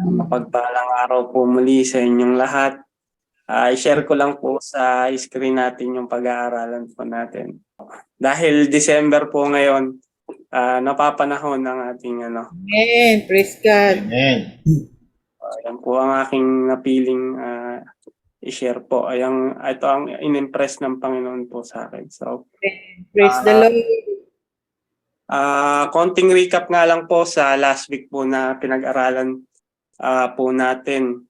Mapagpalang araw po muli sa inyong lahat. I-share ko lang po sa screen natin yung pag-aaralan po natin. Dahil December po ngayon, napapanahon ng ating Amen. Praise God. Amen. yan po ang aking napiling i-share po. Ito ang in-impress ng Panginoon po sa akin. So, Praise the Lord. konting recap nga lang po sa last week po na pinag-aralan po natin.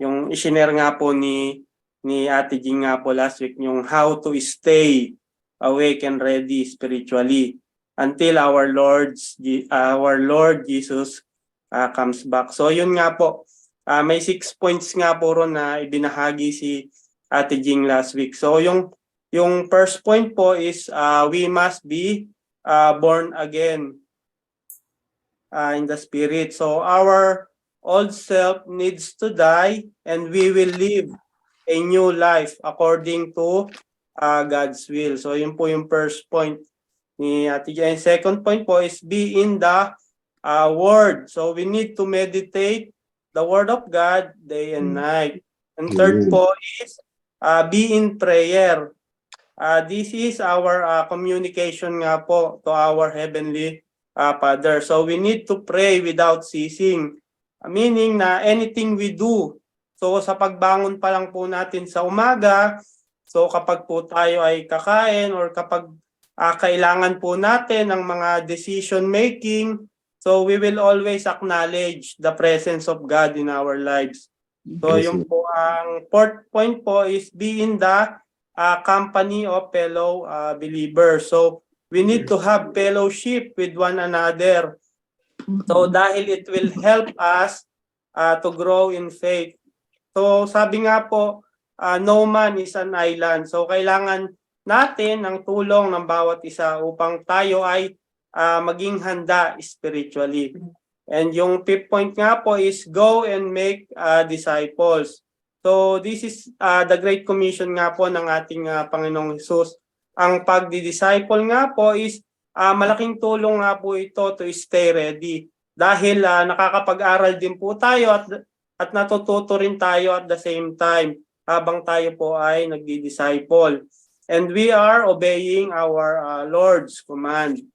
Yung i-share nga po ni Ate Jing nga po last week, yung how to stay awake and ready spiritually until our Lord Jesus comes back. So yun nga po, may 6 points nga po ron na ibinahagi si Ate Jing last week. So yung first point po is we must be born again in the spirit. So our old self needs to die and we will live a new life according to God's will. So yun po yung first point ni Ate Jane. Second point po is be in the Word. So we need to meditate the Word of God day and night. And third po is be in prayer. This is our communication nga po to our Heavenly Father. So we need to pray without ceasing. Meaning na anything we do, so sa pagbangon pa lang po natin sa umaga, so kapag po tayo ay kakain or kapag kailangan po natin ng mga decision making, so we will always acknowledge the presence of God in our lives. So yung po ang fourth point po is be in the company of fellow believers. So we need to have fellowship with one another. So dahil it will help us to grow in faith. So sabi nga po, no man is an island. So kailangan natin ang tulong ng bawat isa upang tayo ay maging handa spiritually. And yung fifth point nga po is go and make disciples. So this is the Great Commission nga po ng ating Panginoong Hesus. Ang pagdi-disciple nga po is malaking tulong nga po ito to stay ready. Dahil nakakapag-aral din po tayo at natututo rin tayo at the same time habang tayo po ay nagdi-disciple. And we are obeying our Lord's command.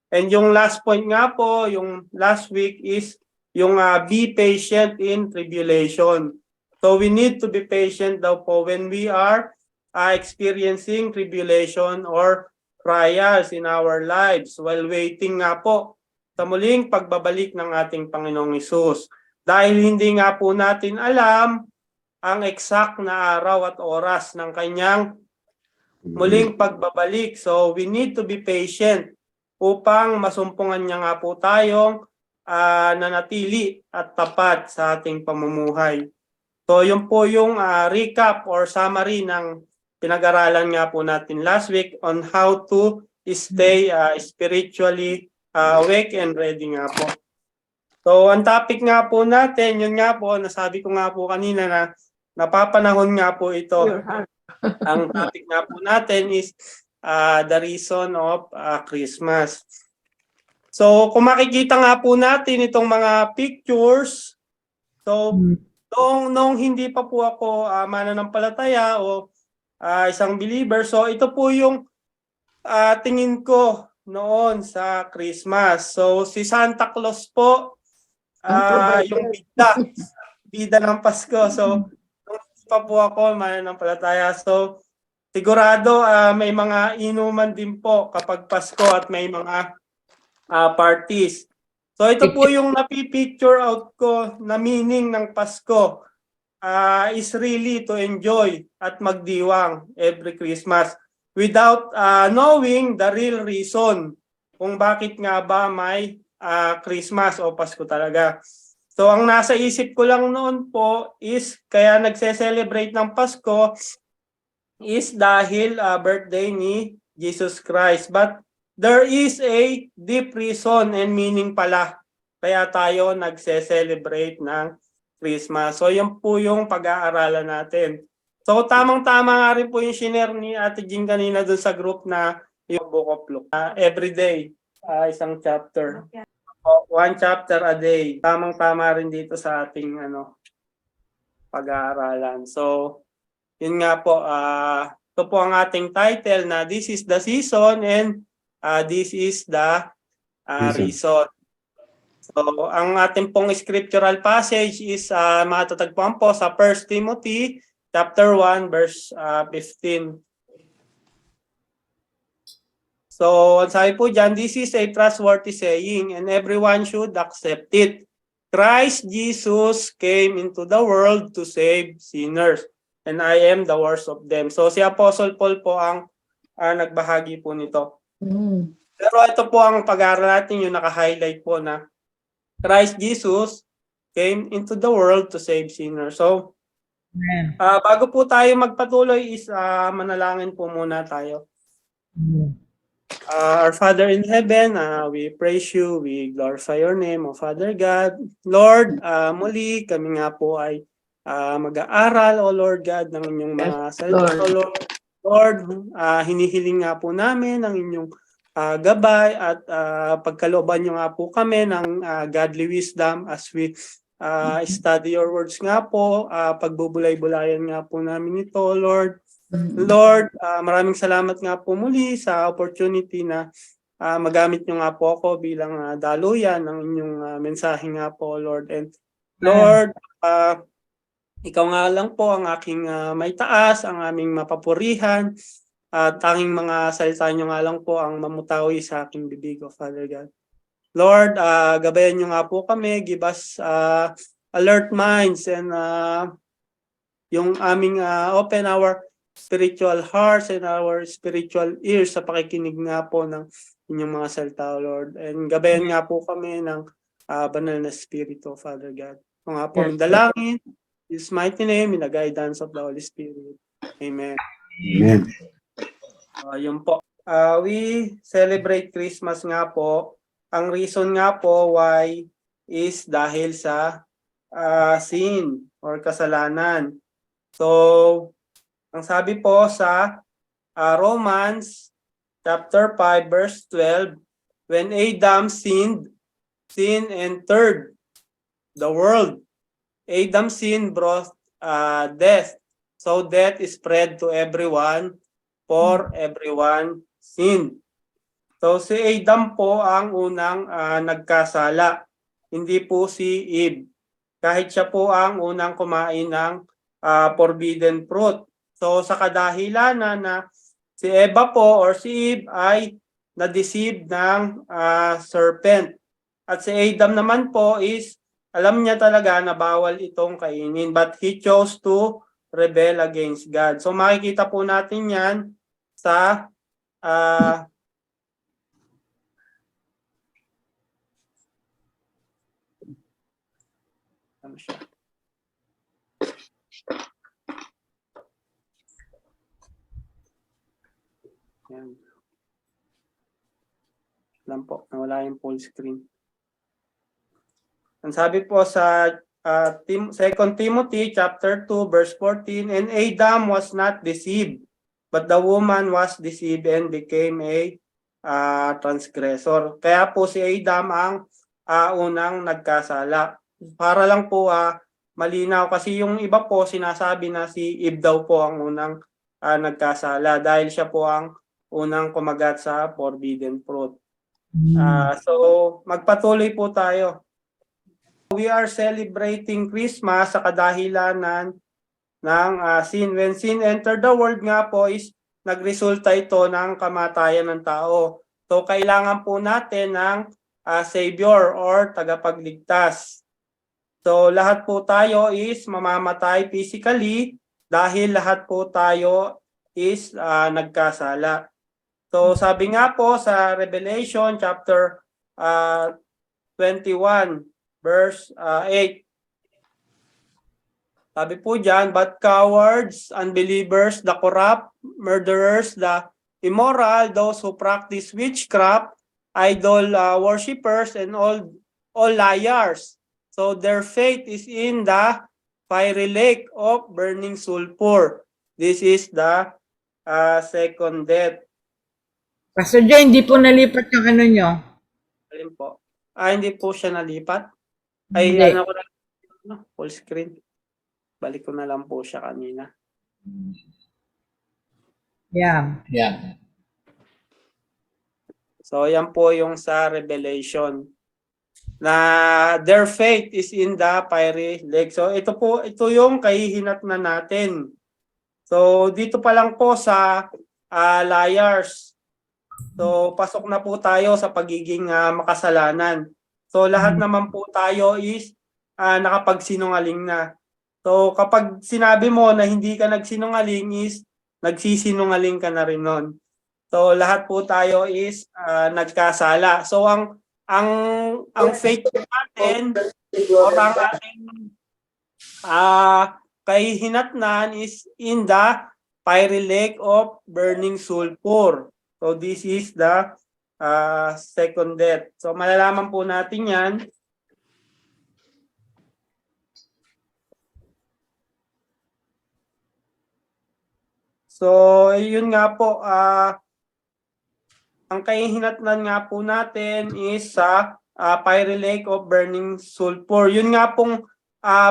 And yung last point nga po, yung last week is yung be patient in tribulation. So we need to be patient daw po when we are experiencing tribulation or trials in our lives while waiting nga po sa muling pagbabalik ng ating Panginoong Hesus. Dahil hindi nga po natin alam ang exact na araw at oras ng kanyang muling pagbabalik. So we need to be patient upang masumpungan niya nga po tayong nanatili at tapat sa ating pamumuhay. So yun po yung recap or summary ng pinag-aralan nga po natin last week on how to stay spiritually awake and ready nga po. So ang topic nga po natin, yun nga po, nasabi ko nga po kanina na napapanahon nga po ito. Ang topic nga po natin is the reason of Christmas. So kung makikita nga po natin itong mga pictures, so nung hindi pa po ako mananampalataya o isang believer, so ito po yung tingin ko noon sa Christmas. So si Santa Claus po, yung bida ng Pasko. So nung hindi pa po ako mananampalataya, so sigurado may mga inuman din po kapag Pasko at may mga parties. So ito po yung napipicture out ko na meaning ng Pasko is really to enjoy at magdiwang every Christmas without knowing the real reason kung bakit nga ba may Christmas o Pasko talaga. So ang nasa isip ko lang noon po is kaya nagse-celebrate ng Pasko is dahil birthday ni Jesus Christ. But there is a deep reason and meaning pala kaya tayo nagse-celebrate ng Christmas. So yun po yung pag-aaralan natin. So tamang-tama nga rin po yung share ni Ate Jing kanina dun sa group na yung Book of Luke. Every day, isang chapter. One chapter a day. Tamang-tama rin dito sa ating pag-aaralan. So, yun nga po, ito po ang ating title na This is the Season and This is the Reason. So, ang ating pong scriptural passage is matatagpuan po sa 1 Timothy chapter 1 verse 15. So, ang sabi po dyan, this is a trustworthy saying and everyone should accept it. Christ Jesus came into the world to save sinners and I am the worst of them. So, si Apostle Paul po ang nagbahagi po nito. Pero ito po ang pag-aaral natin yung naka-highlight po na Christ Jesus came into the world to save sinners. So, bago po tayo magpatuloy is manalangin po muna tayo. Our Father in heaven, we praise you, we glorify your name, O Father God. Lord, muli kami nga po ay mag-aaral, O Lord God, ng inyong mga salita, O Lord. Lord, hinihiling nga po namin ang inyong gabay at pagkalooban nyo nga po kami ng godly wisdom as we study your words nga po, pagbubulay-bulayan nga po namin ito, Lord. Lord, maraming salamat nga po muli sa opportunity na magamit nyo nga po ako bilang daluyan ng inyong mensahe nga po, Lord. And Lord, ikaw nga lang po ang aking may taas, ang aming mapapurihan, at tanging mga salita nyo nga lang po ang mamutawi sa aking bibig, O Father God. Lord, gabayan nyo nga po kami, give us alert minds and yung aming open our spiritual hearts and our spiritual ears sa pakikinig nga po ng inyong mga salita, Lord. And gabayan nga po kami ng banal na Espiritu, Father God. Kung nga po ang dalangin, in His mighty name, in the guidance of the Holy Spirit. Amen. Amen. Yun po. We celebrate Christmas nga po. Ang reason nga po why is dahil sa sin or kasalanan. So, ang sabi po sa Romans chapter 5 verse 12, when Adam sinned, sin entered the world. Adam's sin brought death. So death is spread to everyone, for everyone sinned. So si Adam po ang unang nagkasala, hindi po si Eve. Kahit siya po ang unang kumain ng forbidden fruit. So sa kadahilanan na si Eva po or si Eve ay na-deceive ng serpent. At si Adam naman po is alam niya talaga na bawal itong kainin but he chose to rebel against God. So makikita po natin yan sa ano siya? Yan. Alam po, nawala yung full screen. Ang sabi po sa 2 Timothy chapter 2 verse 14, and Adam was not deceived, but the woman was deceived and became a transgressor. Kaya po si Adam ang unang nagkasala. Para lang po malinaw kasi yung iba po sinasabi na si Eve daw po ang unang nagkasala dahil siya po ang unang kumagat sa forbidden fruit. So magpatuloy po tayo. We are celebrating Christmas sa kadahilanan ng sin. When sin entered the world nga po is nagresulta ito ng kamatayan ng tao. So kailangan po natin ng Savior or tagapagligtas. So lahat po tayo is mamamatay physically dahil lahat po tayo is nagkasala. So sabi nga po sa Revelation chapter 21 verse 8. Sabi po dyan, but cowards, unbelievers, the corrupt, murderers, the immoral, those who practice witchcraft, idol worshippers, and all liars. So their fate is in the fiery lake of burning sulfur. This is the second death. Pastor Joy, hindi po nalipat yung ano nyo. Alin po? Hindi po siya nalipat. Ay, Hindi. ano ko na, full screen. Balik ko na lang po siya kanina. Yan. Yan. So, yan po yung sa Revelation na their faith is in the fiery lake. So, ito yung kahihinatnan natin. So, dito pa lang po sa liars. So, pasok na po tayo sa pagiging makasalanan. So, lahat naman po tayo is nakapagsinungaling na. So, kapag sinabi mo na hindi ka nagsinungaling is nagsisinungaling ka na rin nun. So, lahat po tayo is nagkasala. So, ang faith natin or ang ating kahihinatnan is in the fiery lake of burning sulfur. So, this is the second death. So, malalaman po natin yan. So, yun nga po, ang kahihinatnan nga po natin is sa fiery lake of burning sulfur. Yun nga pong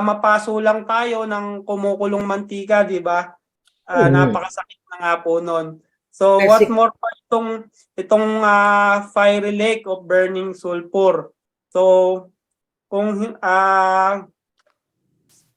mapaso lang tayo ng kumukulong mantika, di ba? Napakasakit na nga po nun. So, what more pa itong fiery lake of burning sulfur. So, kung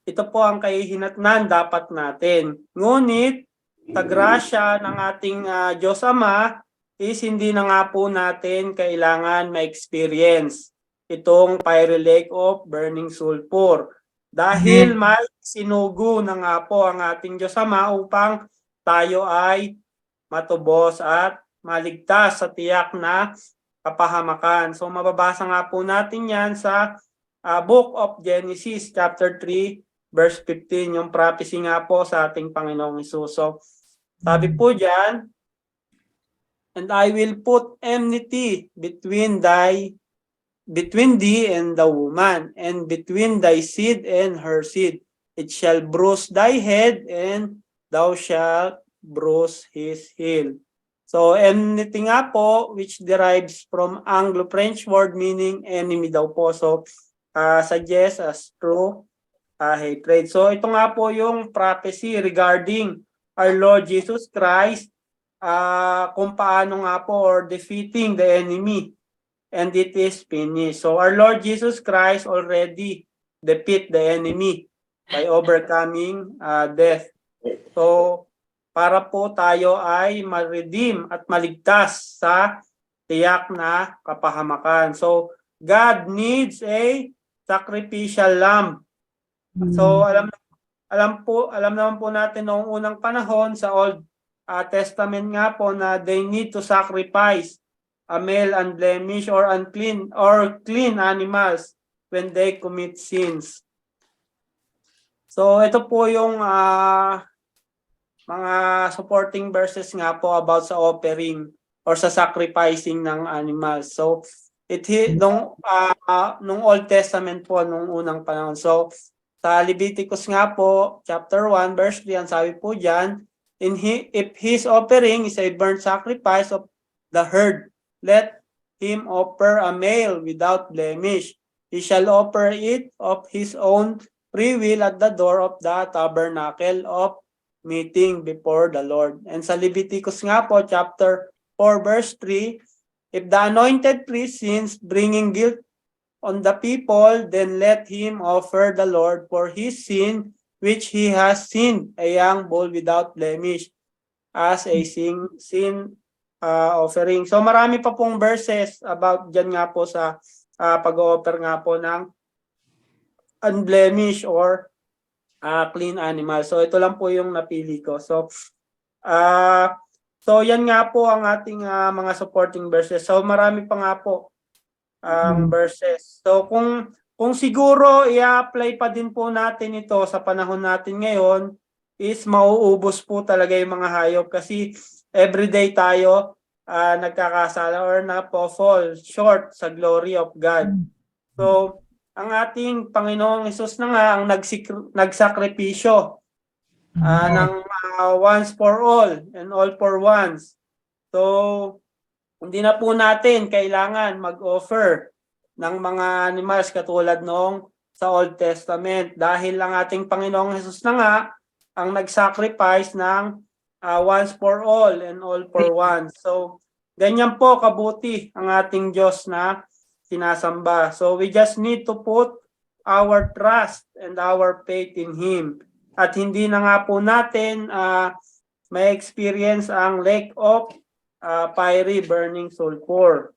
ito po ang kahihinatnan dapat natin. Ngunit, sa grasya ng ating Diyos Ama, is hindi na nga po natin kailangan ma-experience itong fiery lake of burning sulfur. Dahil may sinugo na nga po ang ating Diyos Ama upang tayo ay matubos at maligtas sa tiyak na kapahamakan. So mababasa nga po natin yan sa Book of Genesis chapter 3 verse 15, yung prophecy nga po sa ating Panginoong Hesus. So sabi po diyan, and I will put enmity between thee and the woman, and between thy seed and her seed. It shall bruise thy head, and thou shalt bruise his heel. So, enmity nga po, which derives from Anglo-French word meaning enemy daw po. So, suggest as true hatred. So, ito nga po yung prophecy regarding our Lord Jesus Christ, kung paano nga po or defeating the enemy, and it is finished. So our Lord Jesus Christ already defeat the enemy by overcoming death. So para po tayo ay ma-redeem at maligtas sa tiyak na kapahamakan. So God needs a sacrificial lamb. So alam naman po natin noong unang panahon sa Old Testament nga po na they need to sacrifice a male unblemished or unclean or clean animals when they commit sins. So ito po yung mga supporting verses nga po about sa offering or sa sacrificing ng animals. So nung Old Testament po nung unang panahon. So sa Leviticus nga po chapter 1 verse 3, ang sabi po diyan, if his offering is a burnt sacrifice of the herd, let him offer a male without blemish. He shall offer it of his own free will at the door of the tabernacle of meeting before the Lord. And sa Leviticus nga po, chapter 4, verse 3, if the anointed priest sins, bringing guilt on the people, then let him offer the Lord for his sin which he has sinned, a young bull without blemish, as a sin offering. So marami pa pong verses about dyan nga po sa pag-offer nga po ng unblemished or clean animal. So ito lang po yung napili ko. So yan nga po ang ating mga supporting verses. So marami pa nga po verses. So kung siguro i-apply pa din po natin ito sa panahon natin ngayon, is mauubos po talaga yung mga hayop kasi everyday tayo nagkakasala or na-fall short sa glory of God. So, ang ating Panginoong Hesus na nga ang nagsakripisyo ng once for all and all for once. So, hindi na po natin kailangan mag-offer ng mga animals katulad nung sa Old Testament. Dahil ang ating Panginoong Hesus na nga ang nag-sacrifice ng once for all and all for one. So, ganyan po kabuti ang ating Diyos na sinasamba. So, we just need to put our trust and our faith in Him. At hindi na nga po natin may experience ang lake of fiery burning sulfur.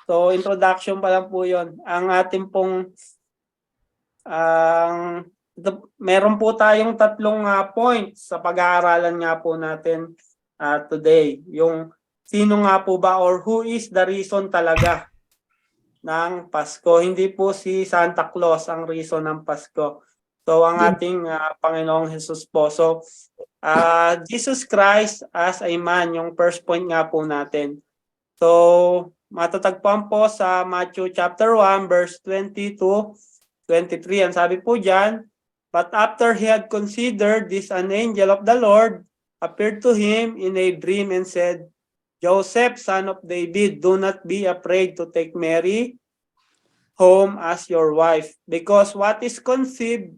So, introduction pa lang po yun. Ang ating pong meron po tayong tatlong points sa pag-aaralan nga po natin today. Yung sino nga po ba or who is the reason talaga ng Pasko. Hindi po si Santa Claus ang reason ng Pasko. So, ang ating Panginoong Jesus po. So, Jesus Christ as a man, yung first point nga po natin. So, matatagpuan po sa Matthew chapter 1, verse 20 to 23. Ang sabi po dyan, but after he had considered this, an angel of the Lord appeared to him in a dream and said, Joseph, son of David, do not be afraid to take Mary home as your wife, because what is conceived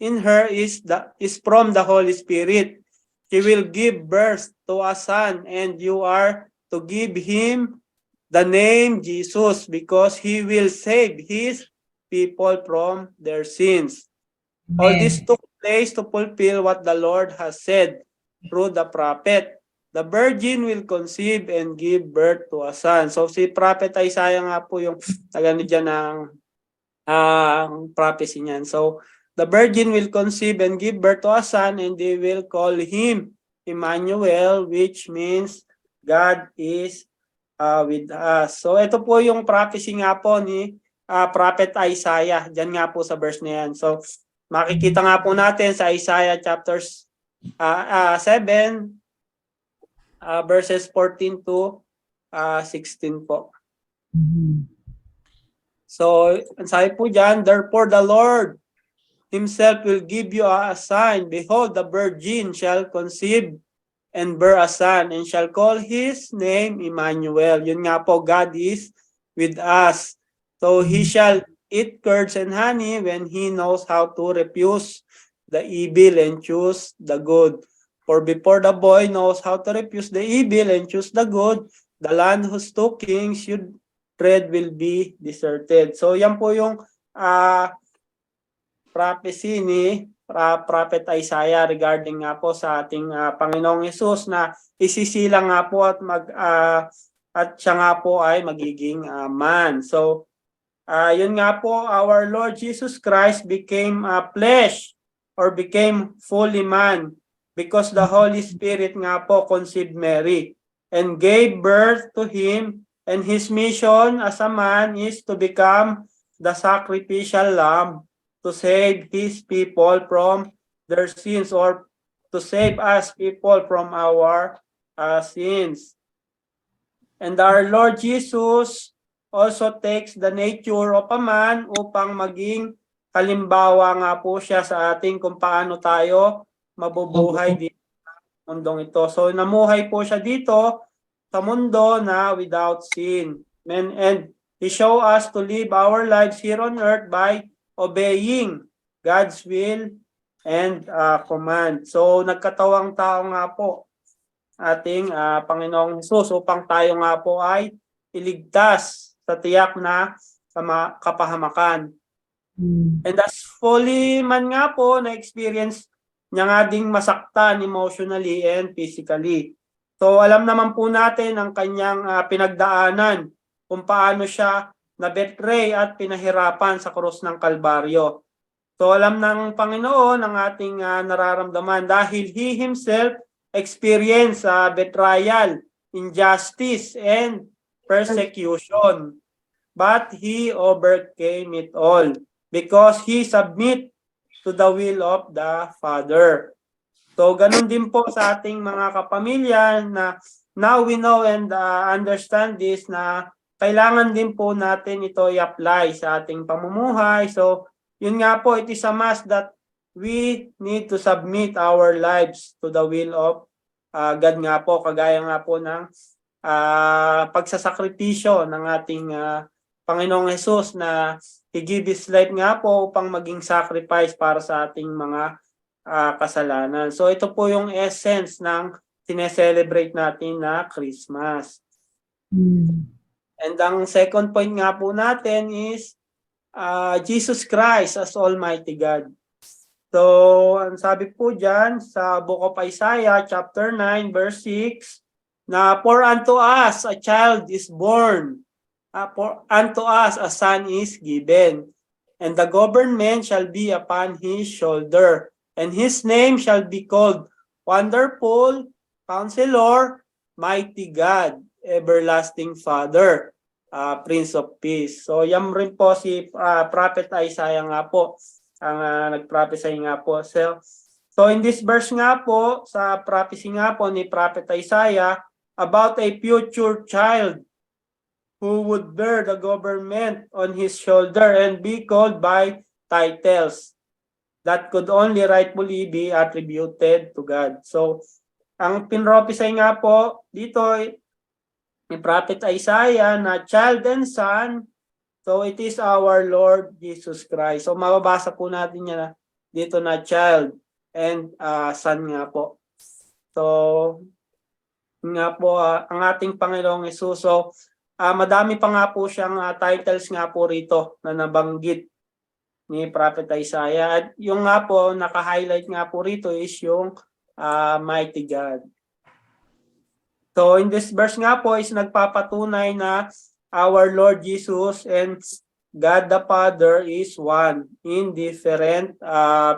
in her is from the Holy Spirit. She will give birth to a son, and you are to give him the name Jesus, because he will save his people from their sins. All this took place to fulfill what the Lord has said through the prophet. The virgin will conceive and give birth to a son. So si Prophet Isaiah nga po yung nagano dyan ng prophecy niyan. So the virgin will conceive and give birth to a son, and they will call him Emmanuel, which means God is with us. So ito po yung prophecy nga po ni Prophet Isaiah. Diyan nga po sa verse na yan. So makikita nga po natin sa Isaiah chapters 7 verses 14 to 16 po. So ang sabi po diyan, therefore the Lord Himself will give you a sign. Behold, the virgin shall conceive and bear a son, and shall call his name Emmanuel. Yun nga po, God is with us. So he shall eat curds and honey when he knows how to refuse the evil and choose the good. For before the boy knows how to refuse the evil and choose the good, the land whose two kings should tread will be deserted. So yan po yung prophecy ni Prophet Isaiah regarding nga po sa ating Panginoong Hesus na isisilang nga po at at siya nga po ay magiging man. So yun nga po, our Lord Jesus Christ became flesh or became fully man because the Holy Spirit nga po conceived Mary and gave birth to him, and his mission as a man is to become the sacrificial lamb to save his people from their sins, or to save us people from our sins. And our Lord Jesus also takes the nature of a man upang maging halimbawa nga po siya sa ating kung paano tayo mabubuhay dito sa mundong ito. So namuhay po siya dito sa mundo na without sin. And He show us to live our lives here on earth by obeying God's will and command. So nagkatawang tao nga po ating Panginoong Hesus upang tayo nga po ay iligtas sa tiyak na kapahamakan. And as fully man nga po, na-experience niya nga ding masaktan emotionally and physically. So alam naman po natin ang kanyang pinagdaanan kung paano siya na-betray at pinahirapan sa krus ng Kalbaryo. So alam ng Panginoon ang ating nararamdaman dahil He Himself experienced betrayal, injustice, and persecution. But He overcame it all because He submit to the will of the Father. So ganun din po sa ating mga kapamilya na now we know and understand this na kailangan din po natin ito i-apply sa ating pamumuhay. So, yun nga po, it is a must that we need to submit our lives to the will of God nga po. Kagaya nga po ng pagsasakripisyo ng ating Panginoong Hesus na He gave His life nga po upang maging sacrifice para sa ating mga kasalanan. So ito po yung essence ng sineselebrate natin na Christmas. And ang second point nga po natin is Jesus Christ as Almighty God. So, ang sabi po dyan sa Book of Isaiah, chapter 9, verse 6, na for unto us a child is born, for unto us a son is given, and the government shall be upon his shoulder, and his name shall be called Wonderful, Counselor, Mighty God, Everlasting Father, Prince of Peace. So, yan rin po si Prophet Isaiah nga po, ang nag-prophesy nga po. So in this verse nga po, sa prophecy nga po ni Prophet Isaiah about a future child who would bear the government on his shoulder and be called by titles that could only rightfully be attributed to God. So ang pinrophesy nga po dito ni Prophet Isaiah na child and son, so it is our Lord Jesus Christ. So mababasa po natin yan dito na child and son nga po. So nga po ang ating Panginoong Hesus. So madami pa nga po siyang titles nga po rito na nabanggit ni Prophet Isaiah. At yung nga po naka-highlight nga po rito is yung Mighty God. So in this verse nga po is nagpapatunay na our Lord Jesus and God the Father is one in different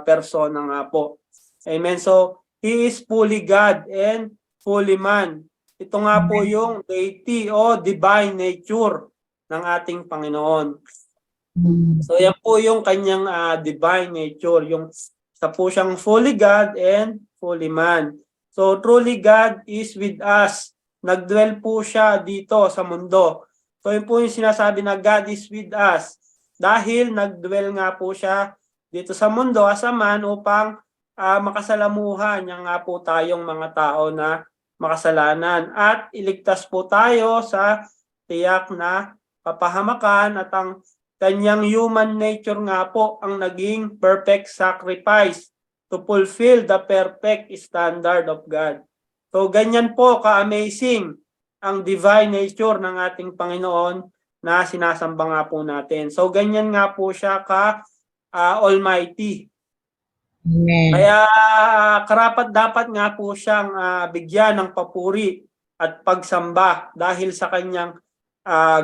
persona nga po. Amen. So, He is fully God and fully man. Ito nga po yung deity o divine nature ng ating Panginoon. So, yan po yung kanyang divine nature. Yung isa po siyang fully God and fully man. So, truly God is with us. Nagdwell po siya dito sa mundo. So yun po yung sinasabi na God is with us dahil nagdwell nga po siya dito sa mundo as a man upang makasalamuhan niya nga po tayong mga tao na makasalanan at iligtas po tayo sa tiyak na kapahamakan at ang kanyang human nature nga po ang naging perfect sacrifice to fulfill the perfect standard of God. So ganyan po ka-amazing ang divine nature ng ating Panginoon na sinasamba nga po natin. So ganyan nga po siya ka-almighty. Amen. Kaya karapat dapat nga po siyang bigyan ng papuri at pagsamba dahil sa kanyang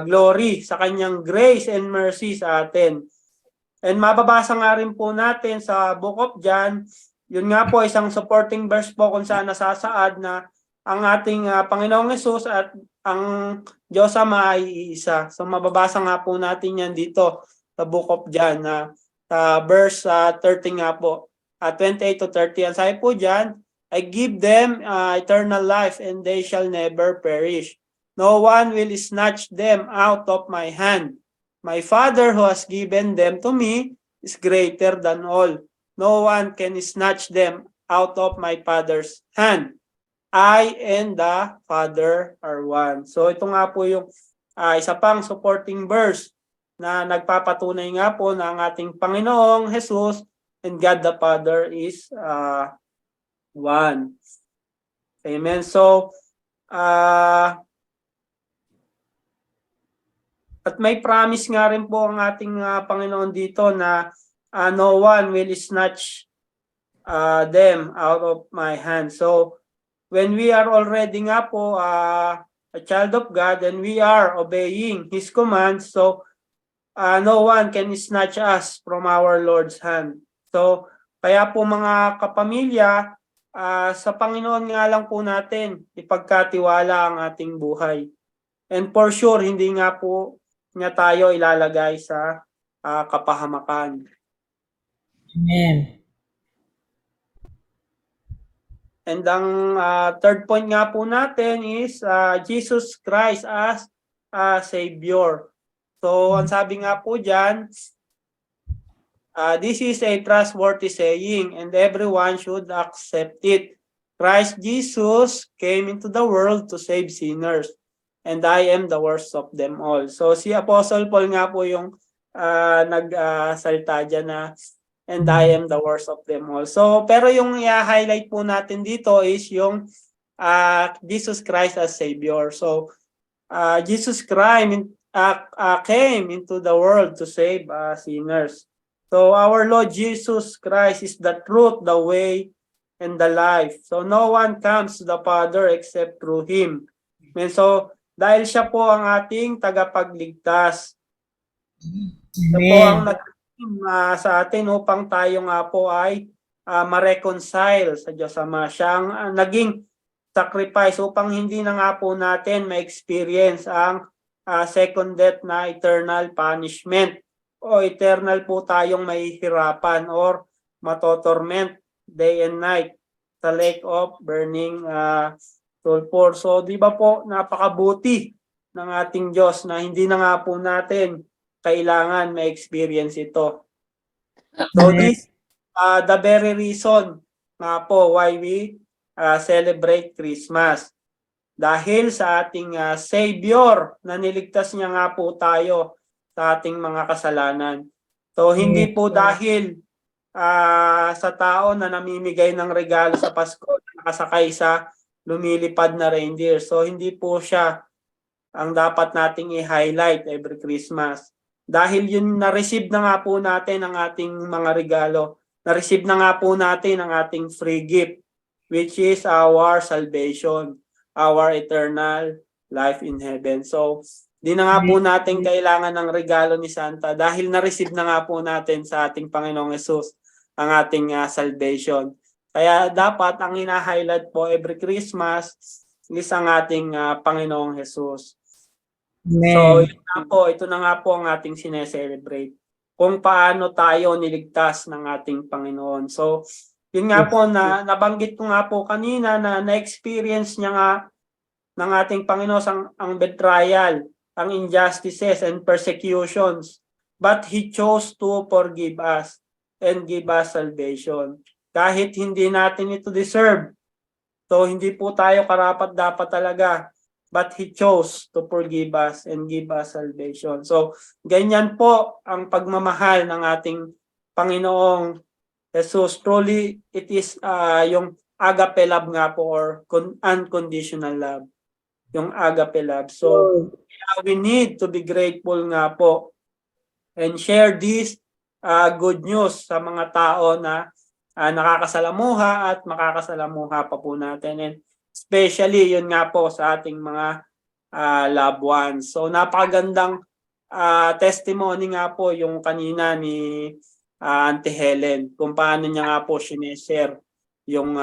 glory, sa kanyang grace and mercy sa atin. And mababasa nga rin po natin sa Book of John, yun nga po isang supporting verse po kung saan nasasaad na ang ating Panginoong Hesus at ang Diyos Ama ay iisa. So mababasa nga po natin yan dito sa Book of John na verse 30 nga po, 28 to 30. Ang sabi po dyan, I give them eternal life and they shall never perish. No one will snatch them out of my hand. My Father who has given them to me is greater than all. No one can snatch them out of my Father's hand. I and the Father are one. So ito nga po yung isa pang supporting verse na nagpapatunay nga po na ang ating Panginoong Hesus and God the Father is one. Amen. So, at may promise nga rin po ang ating Panginoon dito na no one will snatch them out of my hand. So, when we are already nga po a child of God and we are obeying His commands, so no one can snatch us from our Lord's hand. So, kaya po mga kapamilya, sa Panginoon nga lang po natin ipagkatiwala ang ating buhay. And for sure, hindi nga po niya tayo ilalagay sa kapahamakan. Amen. And ang third point nga po natin is Jesus Christ as Savior. So, ang sabi nga po dyan, this is a trustworthy saying and everyone should accept it. Christ Jesus came into the world to save sinners. and I am the worst of them all. So si Apostle Paul nga po yung nagsalita dyan na and I am the worst of them all. So pero yung i-highlight po natin dito is yung Jesus Christ as Savior. So Jesus Christ came into the world to save sinners. So our Lord Jesus Christ is the truth, the way, and the life. So no one comes to the Father except through Him. And so dahil siya po ang ating tagapagligtas, siya po ang Amen. nag-redeem sa atin upang tayo nga po ay ma-reconcile sa Diyos Ama. Siya ang naging sacrifice upang hindi na nga po natin ma-experience ang second death na eternal punishment o eternal po tayong mahihirapan or matotorment day and night sa lake of burning sulfur. So di ba po napakabuti ng ating Diyos na hindi na nga po natin kailangan ma-experience ito. So this the very reason nga po why we celebrate Christmas. Dahil sa ating Savior na niligtas niya nga po tayo sa ating mga kasalanan. So hindi po dahil sa tao na namimigay ng regalo sa Pasko nakasakay sa lumilipad na reindeer. So hindi po siya ang dapat nating i-highlight every Christmas. Dahil yun na-receive na nga po natin ang ating mga regalo. Na-receive na nga po natin ang ating free gift, which is our salvation, our eternal life in heaven. So, di na nga po natin kailangan ng regalo ni Santa dahil na-receive na nga po natin sa ating Panginoong Hesus ang ating salvation. Kaya dapat ang hina-highlight po every Christmas is ang ating Panginoong Hesus. So, ito na nga po ang ating sineselebrate. Kung paano tayo niligtas ng ating Panginoon. So, yun nga po na nabanggit ko nga po kanina na na-experience niya nga ng ating Panginoon ang betrayal, ang injustices and persecutions. But He chose to forgive us and give us salvation. Kahit hindi natin ito deserve. So hindi po tayo karapat-dapat talaga. But He chose to forgive us and give us salvation. So ganyan po ang pagmamahal ng ating Panginoong Jesus. Truly, it is yung agape love nga po or unconditional love. Yung agape love. So, we need to be grateful nga po and share this good news sa mga tao na nakakasalamuha at makakasalamuha pa po natin. And especially, yun nga po sa ating mga loved ones. So, napakagandang testimony nga po yung kanina ni Auntie Helen, kung paano niya nga po sineshare yung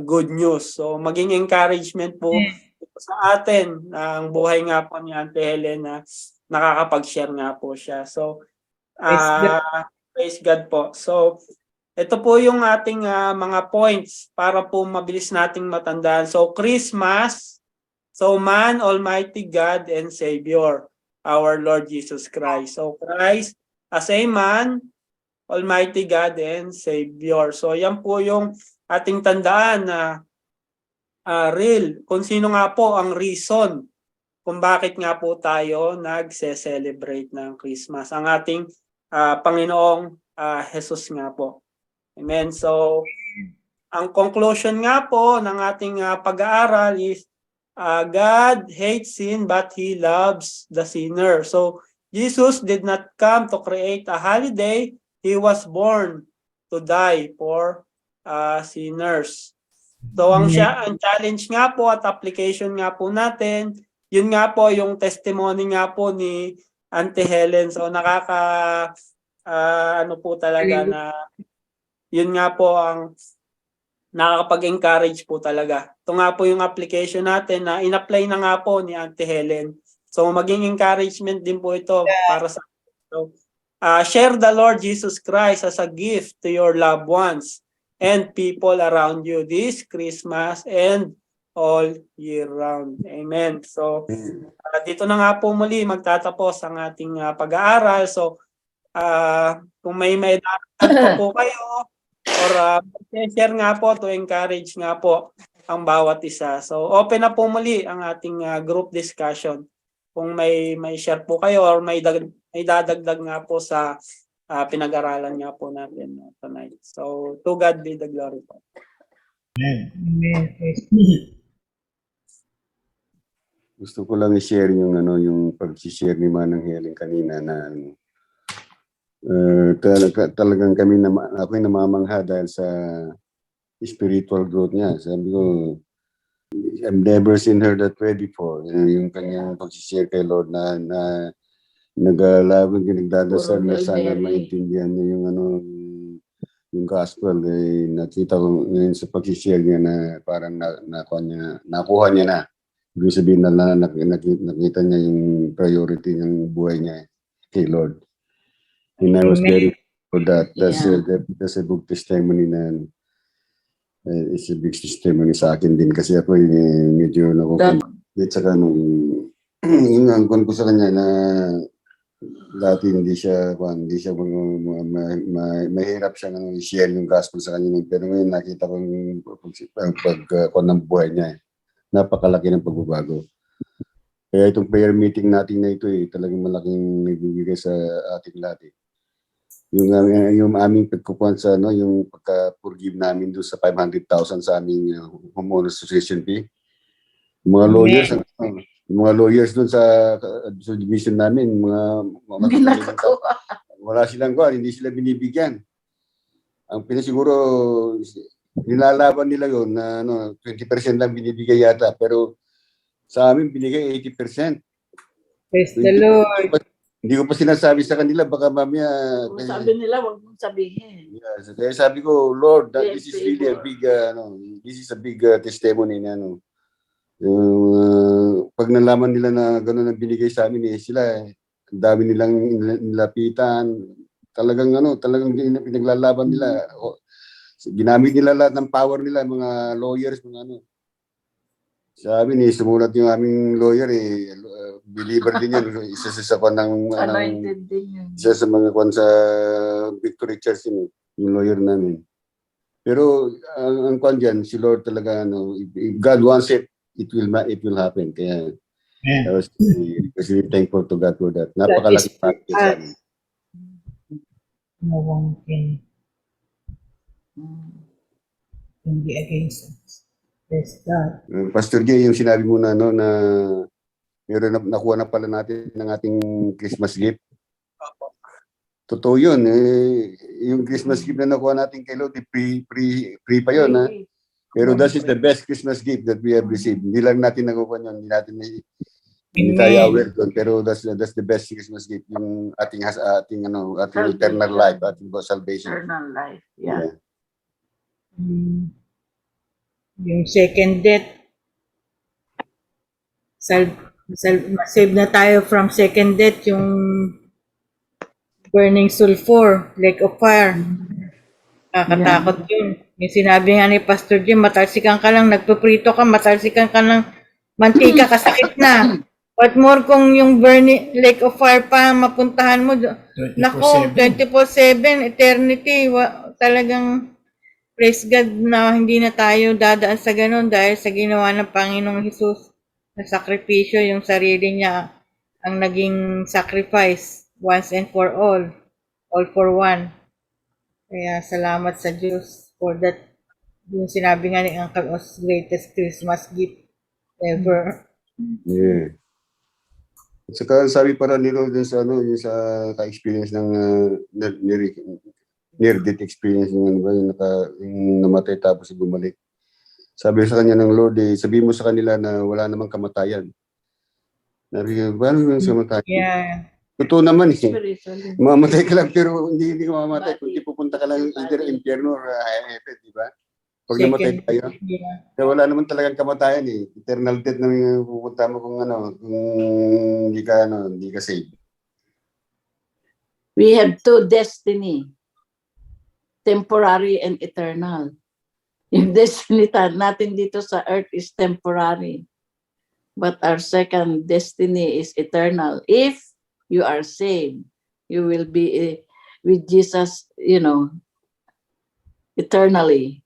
good news. So maging encouragement po sa atin ang buhay nga po ni Auntie Helen na nakakapag-share nga po siya. So praise God po. So ito po yung ating mga points para po mabilis nating matandaan. So Christmas, so man, Almighty God and Savior, our Lord Jesus Christ. So Christ as a man, Almighty God and Savior. So yan po yung ating tandaan na real. Kung sino nga po ang reason kung bakit nga po tayo nagse-celebrate ng Christmas. Ang ating Panginoong Jesus nga po. Amen. So ang conclusion nga po ng ating pag-aaral is God hates sin but He loves the sinner. So Jesus did not come to create a holiday. He was born to die for sinners. So ang challenge nga po at application nga po natin, yun nga po yung testimony nga po ni Auntie Helen. So ano po talaga na yun nga po ang nakakapag-encourage po talaga. Ito nga po yung application natin na in-apply na nga po ni Auntie Helen. So maging encouragement din po ito para sa share the Lord Jesus Christ as a gift to your loved ones and people around you this Christmas and all year round. Amen. So, dito na nga po muli magtatapos ang ating pag-aaral. So, kung may pa po kayo or share nga po to encourage nga po ang bawat isa. So open na po muli ang ating group discussion. Kung may share po kayo or may dadagdag nga po sa pinag-aralan nga po natin tonight. So to God be the glory po. Amen. Praise God. Gusto ko lang i-share yung yung pag-share ni Manang Helen kanina na talagang ako'y namamangha dahil sa spiritual growth niya. Sabi ko, I've never seen her that way before. Yung kanyang pag-share kay Lord na naglalabang nagdadasal na sana maintindihan niya yung yung gospel. Nakita ko ngayon sa pag-share niya na parang nakuha niya na. Ibig sabihin na nakita niya yung priority ng buhay niya kay Lord. And I was very for that. That's a good testimony na it's a big testimony sa akin din kasi ako medyo at saka yung angkon ko sa kanya na dati hindi siya mahirap siya nang i-share yung gospel sa kanya, pero ngayon nakita ko yung pag ng buhay niya. Napakalaki ng pagbabago. Kaya itong prayer meeting natin na ito talagang malaking nagbibigay sa ating lahat. Yung aming pagkukuhan sa yung pagka-forgive namin doon sa 500,000 sa aming homeowner association fee. Yung mga lawyers doon sa division namin, wala silang hindi sila binibigyan. Ang pinasiguro nilalaban nila yon na 20% lang binibigay yata, pero sa amin binigay 80%. Praise the Lord. Hindi ko pa sinasabi sa kanila, baka mamaya sabi nila wag mong sabihin. Yes, kaya sabi ko, Lord, this is really a big this is a big testimony na pag nalaman nila na gano'n ang binigay sa amin sila ang dami nilang nilapitan, talagang pinaglalaban nila. Ginamit nila lahat ng power nila, mga lawyers, mga Sa amin sumulat yung aming lawyer believer din yan. Isa sa Anointed din yun. Isa sa mga sa Victory Church yung lawyer namin. Pero ang kwan dyan, si Lord talaga, if God wants it, it will happen. Kaya I was really thankful to God for that. Napakalaki parte sa amin. No one can be against us. Praise God. Pastor Jay, yung sinabi mo na na meron nakuha na pala natin ng ating Christmas gift. Totoo yun. Yung Christmas gift na nakuha natin kay Lord, free pa yun. Pero that is the best Christmas gift that we have received. Hindi lang natin nakuha yun. Hindi tayo aware doon. Pero that's the best Christmas gift. Yung ating eternal life, ating salvation. Eternal life, yeah. Yung second death, save na tayo from second death, yung burning sulfur, lake of fire. Kakatakot yun. Yung sinabi nga ni Pastor Jim, matalsikan ka lang, nagpiprito ka, matalsikan ka lang, mantika, kasakit na. What more kung yung burning lake of fire pa mapuntahan mo, nako, 24/7, eternity, talagang praise God na hindi na tayo dadaan sa ganun dahil sa ginawa ng Panginoong Hesus na sakripisyo, yung sarili niya ang naging sacrifice once and for all for one. Kaya salamat sa Diyos for that. Yung sinabi nga ni Uncle Os, greatest Christmas gift ever. Yeah. At saka sabi para nilo dun sa yung sa ka-experience ng near-death experience yung yung namatay tapos bumalik. Sabi sa kanya ng Lord, sabihin mo sa kanila na wala namang kamatayan. Sabi ko, paano yung kamatayan? Yeah. Totoo naman Spiritually. Mamatay ka lang pero hindi ka mamamatay kundi pupunta ka lang either impyerno or heaven, di ba? Pag namatay tayo. Kaya wala naman talagang kamatayan Eternal death na yung pupunta mo kung hindi ka saved. We have two destiny, temporary and eternal. Yung destiny natin dito sa earth is temporary. But our second destiny is eternal. If you are saved, you will be with Jesus, eternally.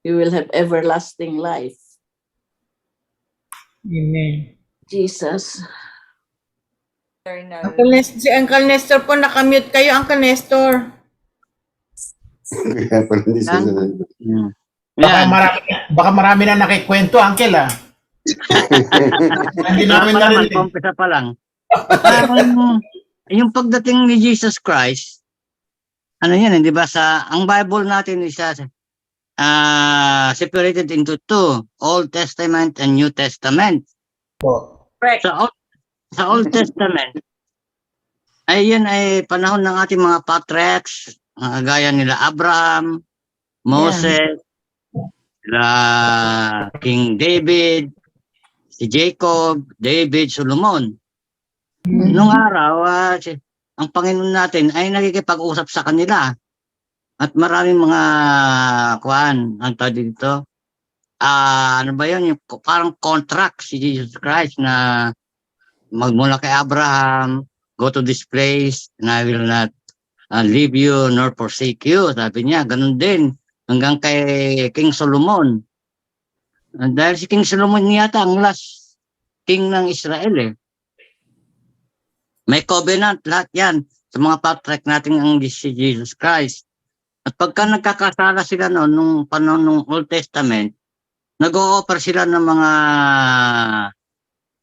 you will have everlasting life. Amen. Jesus. Si Uncle Nestor po, nakamute kayo, Uncle Nestor. Kaya pala hindi siya Baka Yan. marami na nakikwento, Uncle, ah. Hindi namin Pa naman, narinig. umpisa pa lang. Yung pagdating ni Jesus Christ, ano yan, di ba? Ang Bible natin is separated into two, Old Testament and New Testament. Po. Sa Old Testament, ay yan ay panahon ng ating mga patriarchs, gaya nila Abraham, Moses, sila King David, si Jacob, David, Solomon. Nung araw, ang Panginoon natin ay nakikipag-usap sa kanila. At maraming mga ang tawag dito, ano ba yun, yung parang contract si Jesus Christ na magmula kay Abraham, go to this place, and I will not leave you nor forsake you. Sabi niya, ganun din. Hanggang kay King Solomon. Dahil si King Solomon yata ang last king ng Israel eh. May covenant, lahat yan. Sa mga patriarch natin ang si Jesus Christ. At pagka nagkakasala sila noon, nung panahon ng Old Testament, nag-o-offer sila ng mga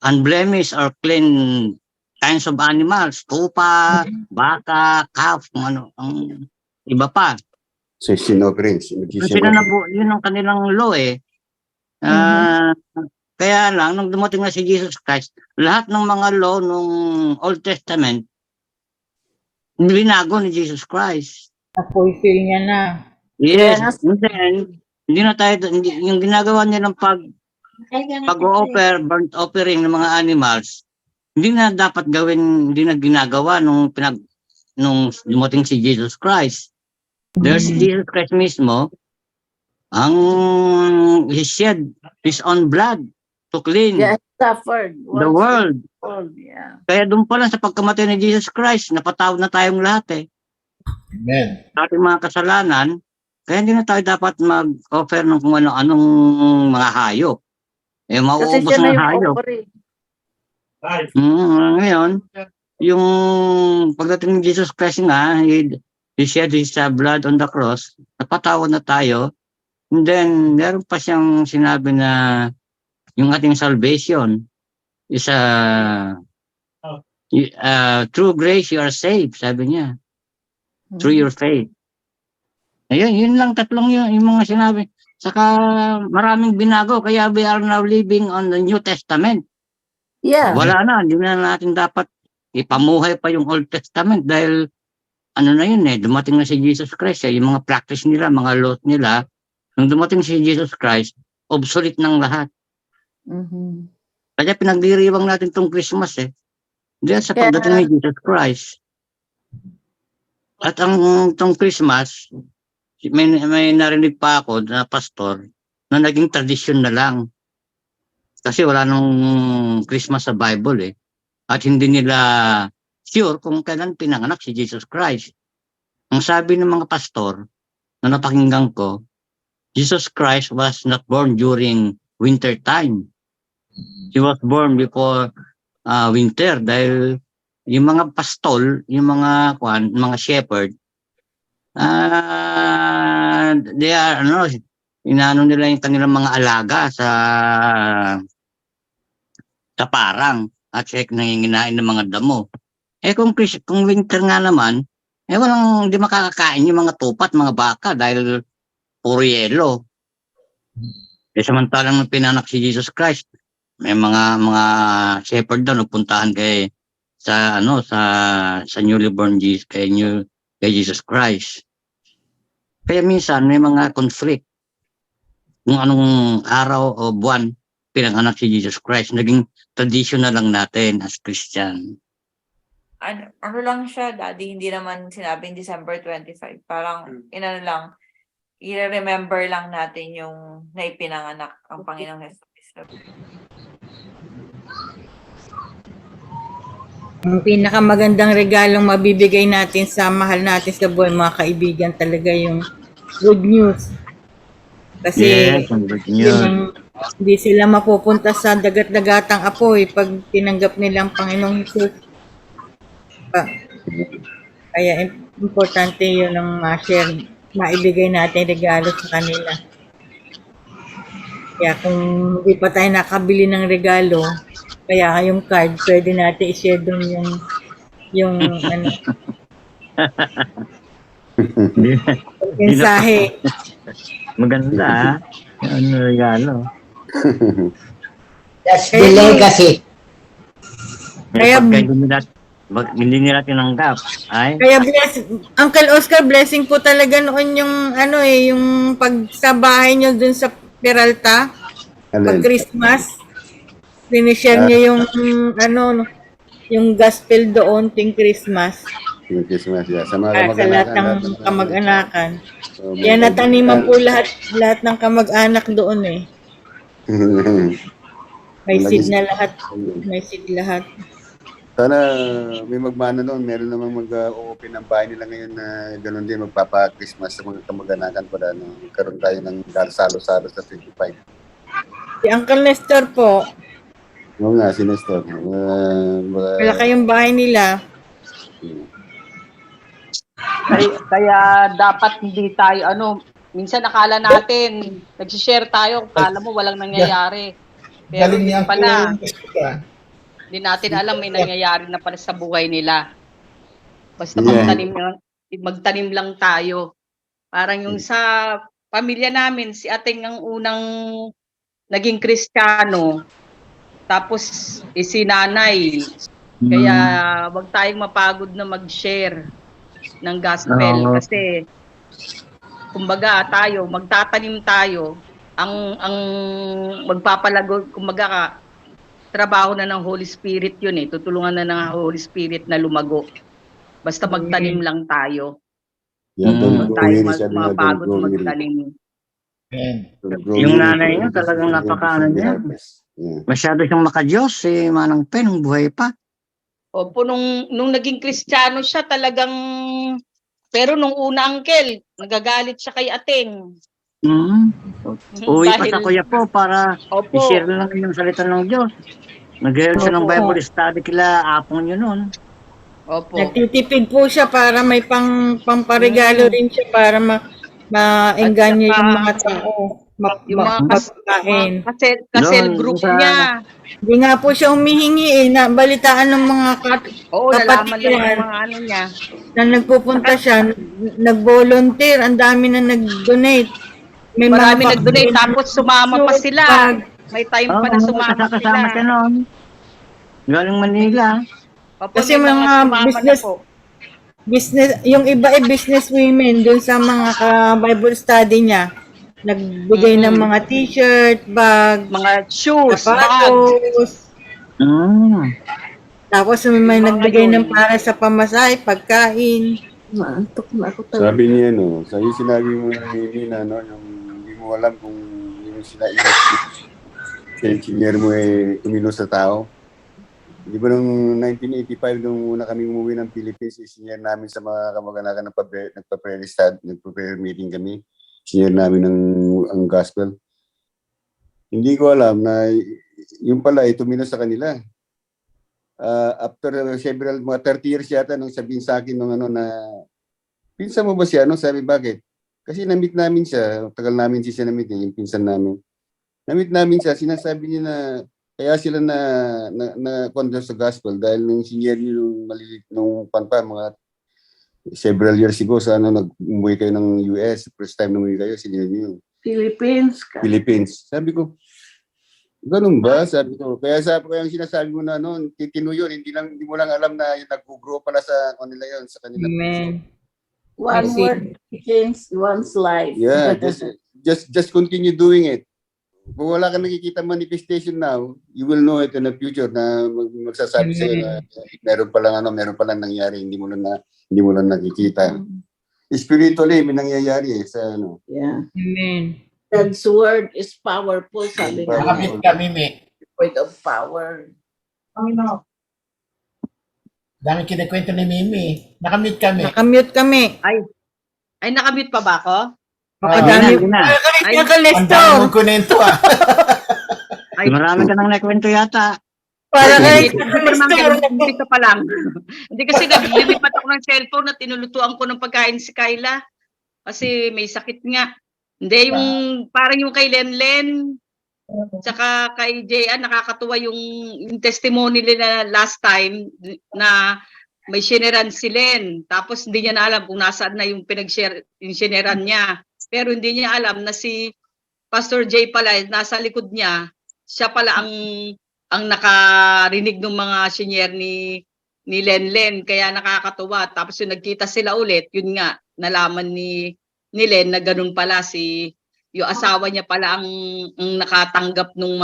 unblemished or clean kinds of animals. Tupa, baka, calf, kung ano, ang iba pa. sa sinofferings. Yun ang kanilang law eh. Kaya lang, nung dumating na si Jesus Christ, lahat ng mga law nung Old Testament, binago ni Jesus Christ. Na-fulfill niya na. Yes. Yes. And then, yung ginagawa nilang pag-o-offer, burnt offering ng mga animals, hindi na dapat gawin, hindi na ginagawa nung dumating si Jesus Christ. There's Jesus Christ mismo, he shed his own blood to clean Yeah, suffered. the world. Yeah. Kaya doon pa lang sa pagkamatay ni Jesus Christ, napatawad na tayong lahat eh. Amen. Sa ating mga kasalanan, kaya hindi na tayo dapat mag-offer ng kung ano-anong mga hayop. Eh, Kasi mauubos siya na ng yung hayop. offering. Ngayon, yung pagdating ni Jesus Christ nga, he shed his blood on the cross, napatawad na tayo. And then, meron pa siyang sinabi na yung ating salvation is through grace you are saved, sabi niya. Through your faith. Ayun, yun lang tatlong yung mga sinabi. Saka maraming binago, kaya we are now living on the New Testament. Yeah. Wala na, hindi na natin dapat ipamuhay pa yung Old Testament dahil ano na yun eh, dumating na si Jesus Christ, yung mga practice nila, mga laws nila, nung dumating si Jesus Christ, obsolete ng lahat. Mhm. Kaya pinagdiriwang natin tong Christmas eh. Dahil sa pagdating ni Jesus Christ. At tong Christmas, may narinig pa ako na pastor na naging tradisyon na lang. Kasi wala nung Christmas sa Bible eh. At hindi nila sure kung kailan pinanganak si Jesus Christ. Ang sabi ng mga pastor na napakinggan ko, Jesus Christ was not born during winter time. He was born before winter dahil yung mga pastol, yung mga shepherd, they are, inaano nila yung kanilang mga alaga sa parang at nanginginain ng mga damo. Eh kung winter nga naman, hindi makakakain yung mga tupat, mga baka dahil puro yelo. Eh samantalang nung pinanak si Jesus Christ, may mga shepherd daw nagpuntahan sa newly born Jesus, kay Jesus Christ. Kaya minsan may mga conflict kung anong araw o buwan pinanganak si Jesus Christ. Naging tradition na lang natin as Christian. Ano lang siya, Daddy, hindi naman sinabing December 25. Parang, lang, i-remember lang natin yung naipinanganak ang Panginoong Jesucristo. Ang pinakamagandang regalong mabibigay natin sa mahal natin sa buhay, mga kaibigan, talaga yung good news. Kasi Yes, ang good news. hindi sila mapupunta sa dagat-dagatang apoy pag tinanggap nilang Panginoong Hesus. Kaya importante yun ang ma-share, maibigay natin regalo sa kanila. Kaya kung hindi pa tayo nakabili ng regalo, kaya yung card, pwede natin i-share doon yung ano, Hindi- yung mensahe. Maganda ah. Ano regalo. That's the legacy. Kaya- Hindi nila tinanggap. Ay, Kaya Uncle Oscar, blessing po talaga noon yung ano yung pag sa bahay nyo dun sa Peralta, pag Alin? Christmas, sinishare nyo yung ano, yung gospel doon ting Christmas Yung Christmas, yeah. Sa mga sa lahat ng kamag-anakan. kamag-anakan. So, Kaya nataniman po lahat ng kamag-anak doon eh. May seed na lahat. May seed lahat. Sana may magmana noon. Meron namang mag-open ng bahay nila ngayon na gano'n din magpapa-Christmas sa mga kamag-anakan para magkaroon tayo ng salo-salo sa 25. Si Uncle Nestor po, Oo nga, si Nestor. wala kayong bahay nila. Kaya dapat hindi tayo minsan akala natin nag-share tayo, akala mo walang nangyayari. Pero Galing yun niya pala, pala. hindi natin alam may nangyayari na pala sa buhay nila. Basta Yeah. magtanim lang tayo. Parang yung sa pamilya namin, si Ateng ang unang naging Kristiyano. Tapos si nanay. Kaya wag tayong mapagod na mag-share ng gospel Oo. kasi kumbaga tayo, magtatanim tayo, ang magpapalago, kumbaga trabaho na ng Holy Spirit yun eh. Tutulungan na ng Holy Spirit na lumago. Basta magtanim lang tayo. Yeah, don't Huwag go tayo weary, sabi nga, don't mapagod go weary. magtanim. Amen. Don't go Yung weary, nanay for niya it is talagang the napakaano harvest, the niya. harvest. Yeah. Masyado siyang makadiyos si Manang Pen, nung buhay pa. Opo, nung naging Kristiyano siya talagang, pero nung una Uncle, nagagalit siya kay Ateng. Uwi pa Dahil- sa kuya po para Opo. i-share lang yung salita ng Diyos. Nag-heard siya ng Opo. Bible study kila apong yun nun. Opo. Nagtitipid po siya para may pamparegalo rin siya para maengganyo At saka, yung mga tao. yung mga Mapakain. Kasel Doon, group sa- niya. Hindi nga po siya humihingi nabalitaan ng mga Oo, nalaman kapatid lang yan. ng mga ano niya. na nagpupunta siya, nag-volunteer, ang dami na nag-donate. May Marami mga nag-donate, tapos sumama pa sila. May time pa na sumama kasama siya sila. nun. Galing Manila. Opo, Kasi may mga sumama business- na po. business, yung iba ay business women doon sa mga Bible study niya. Nagbigay ng mga t-shirt, bag, Mga shoes, bag. sapatos. Tapos may Mga nagbigay yun. ng para sa pamasahe, pagkain. Sabi niya, sa yung sinabi mo na Nina, yung hindi mo alam kung yung sinabi sa engineer mo tumino sa tao. Di ba nung 1985, nung una kami umuwi ng Philippines, senior namin sa mga kamag-anakan nagpa-prayer meeting kami. Senior namin ang gospel. Hindi ko alam na yung pala tumino sa kanila. After several, mga 30 years yata, nung sabihin sa akin nung na pinsan mo ba siya? Sabi, bakit? Kasi na-meet namin siya, tagal namin siya na-meet, yung pinsan namin. Na-meet namin siya, sinasabi niya na kaya sila na convert sa gospel dahil nung senior niyo nung malilit nung mga several years ago sa nag-umuwi kayo ng US, first time na umuwi kayo, senior niyo. Philippines. Sabi ko, ganun ba? Sabi ko, kaya yung sinasabi mo na titino yun, hindi mo lang alam na yung nag-grow pala sa kanila yun, sa kanila. Amen. One I see. word change one's life. Yeah, just continue doing it. Kung wala kang nakikita manifestation now, you will know it in the future na magsasabi sa'yo na meron palang nangyari, hindi mo lang nakikita. Spiritually, may nangyayari sa Yeah. Amen. God's word is powerful, sabi nga. Nakamit ka, Mimi. Word of power. Dami kinikwento ni Mimi. Nakamit kami. Nakamute kami. Ay, nakamute pa ba ako? Makadami. Hindi na. Ay, Kaya ka, Ang Lester. dami mong kunento ah. Ay, Marami ka nang nakwento yata. Para kay Hindi, dito pa lang. Hindi kasi naglilipat ako ng cellphone at tinulutuan ko ng pagkain si Kyla. Kasi may sakit nga. Hindi, yung parang yung kay Lenlen, tsaka kay Jayan, nakakatuwa yung testimony nila last time na may shineran si Len. Tapos hindi niya na alam kung nasaan na yung pinag-share, yung shineran niya. Pero hindi niya alam na si Pastor Jay pala, nasa likod niya, siya pala ang nakarinig ng mga shinyer ni Len. Kaya nakakatuwa. Tapos yung nagkita sila ulit, yun nga, nalaman ni Len na ganun pala yung asawa niya pala ang nakatanggap ng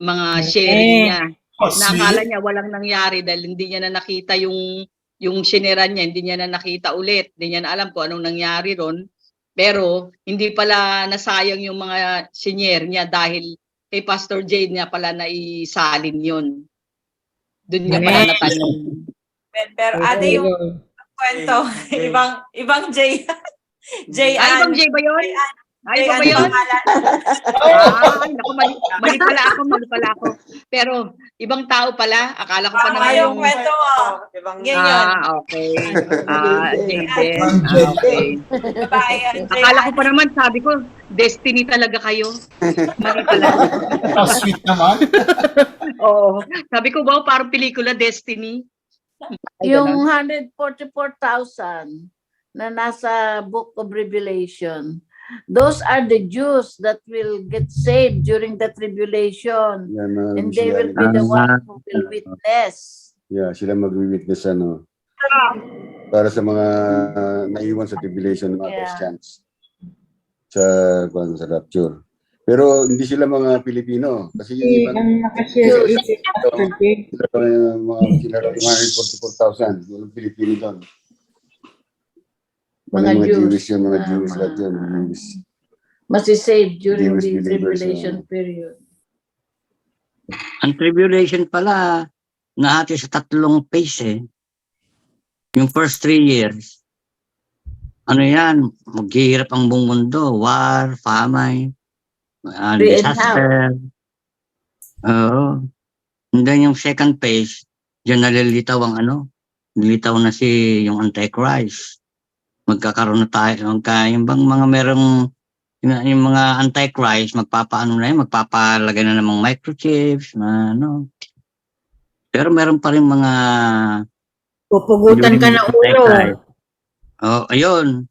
mga sharing niya. Oh, Nakala sweet. niya walang nangyari dahil hindi niya na nakita yung shineran niya, hindi niya na nakita ulit. Hindi niya na alam kung anong nangyari ron. Pero hindi pala nasayang yung mga shinyer niya dahil kay Pastor Jade niya pala na isalin yun. Doon niya pala natanong. Pero ate yung kwento, Jay. ibang Jay. Jay Ay, ibang Ann. Jay ba yun? Ay, Jay iba Ann ba yun? pangalan. Ay, naku, mali pala ako. Pero, ibang tao pala. Akala ko pa Tama naman yung kwento mo. Ibang Yan yun. Okay. Jay. Okay. Babae yan, Jay Akala ko Ann. pa naman, sabi ko, destiny talaga kayo. Mali pala. Ang sweet naman. Oo. Sabi ko, wow, parang pelikula, Destiny. Ay, Yung ganun. 144,000 na nasa Book of Revelation, those are the Jews that will get saved during the tribulation. Yan, And they sila, will be the ones who will witness. sila mag-witness para sa mga naiwan sa tribulation ng mga Yeah. Christians sa rapture. Pero hindi sila mga Pilipino kasi yung ibang Ang nakashare sa isip, Pastor Jay. sila lang 144,000 yung Pilipino doon. Mga Jews. Jewish yun, mga Ah, Jewish mga- lahat yun. Jewish. Masisave during Jewish the believers, tribulation period. Ang tribulation pala, nahati sa 3 phase eh. Yung first 3 years, ano yan, maghihirap ang buong mundo, war, famine, Three and disaster. Oo. And then yung second phase, dyan nalilitaw ang nilitaw na yung Antichrist. Magkakaroon na tayo, yung bang mga merong, yung mga Antichrist, magpapalagay na namang microchips, Pero meron pa rin mga Pupugutan ka ng ulo. Oh, ayun.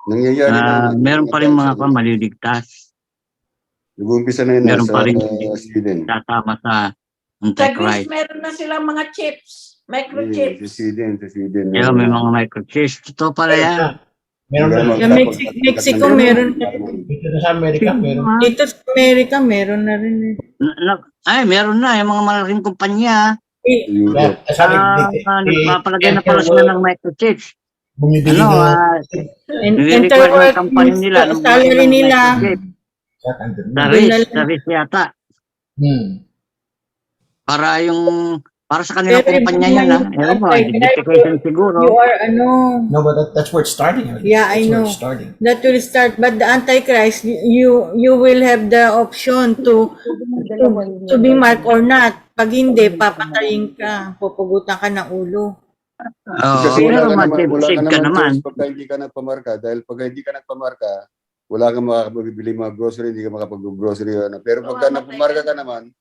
Nangyayari na. Meron pa rin mga maliligtas. Nag-uumpisa na yun Meron sa pa rin Sweden. tatama sa Sa Greece, Antichrist. meron na silang mga chips, Sa microchips. Sweden. Yeah, may mga microchips. Totoo pala yan. Meron na. Sa Mexico, meron na. Dito na sa Amerika, meron. Dito sa Amerika, meron na rin eh. Meron na. Yung mga malaking kumpanya. Europe. Nagpapalagay na pala sila ng microchips. Bumibili na. Nire-require ng company nila. Salary nila. Sa risk yata. Para sa kanilang Pero kumpanya yung yan, ewan mo, identification siguro. You are No, but that's where it's starting. Yeah, I That's where know. it's starting. That will start, but the Antichrist, you will have the option to be marked or not. Pag hindi, papatayin ka, pupugutan ka ng ulo. Kasi Pero wala mag-save ka naman. choice pagka hindi ka nagpamarka. Dahil pagka hindi ka nagpamarka, wala kang makakabili mga grocery, hindi ka makapag-grocery. Pero pagka nagpamarka ka naman,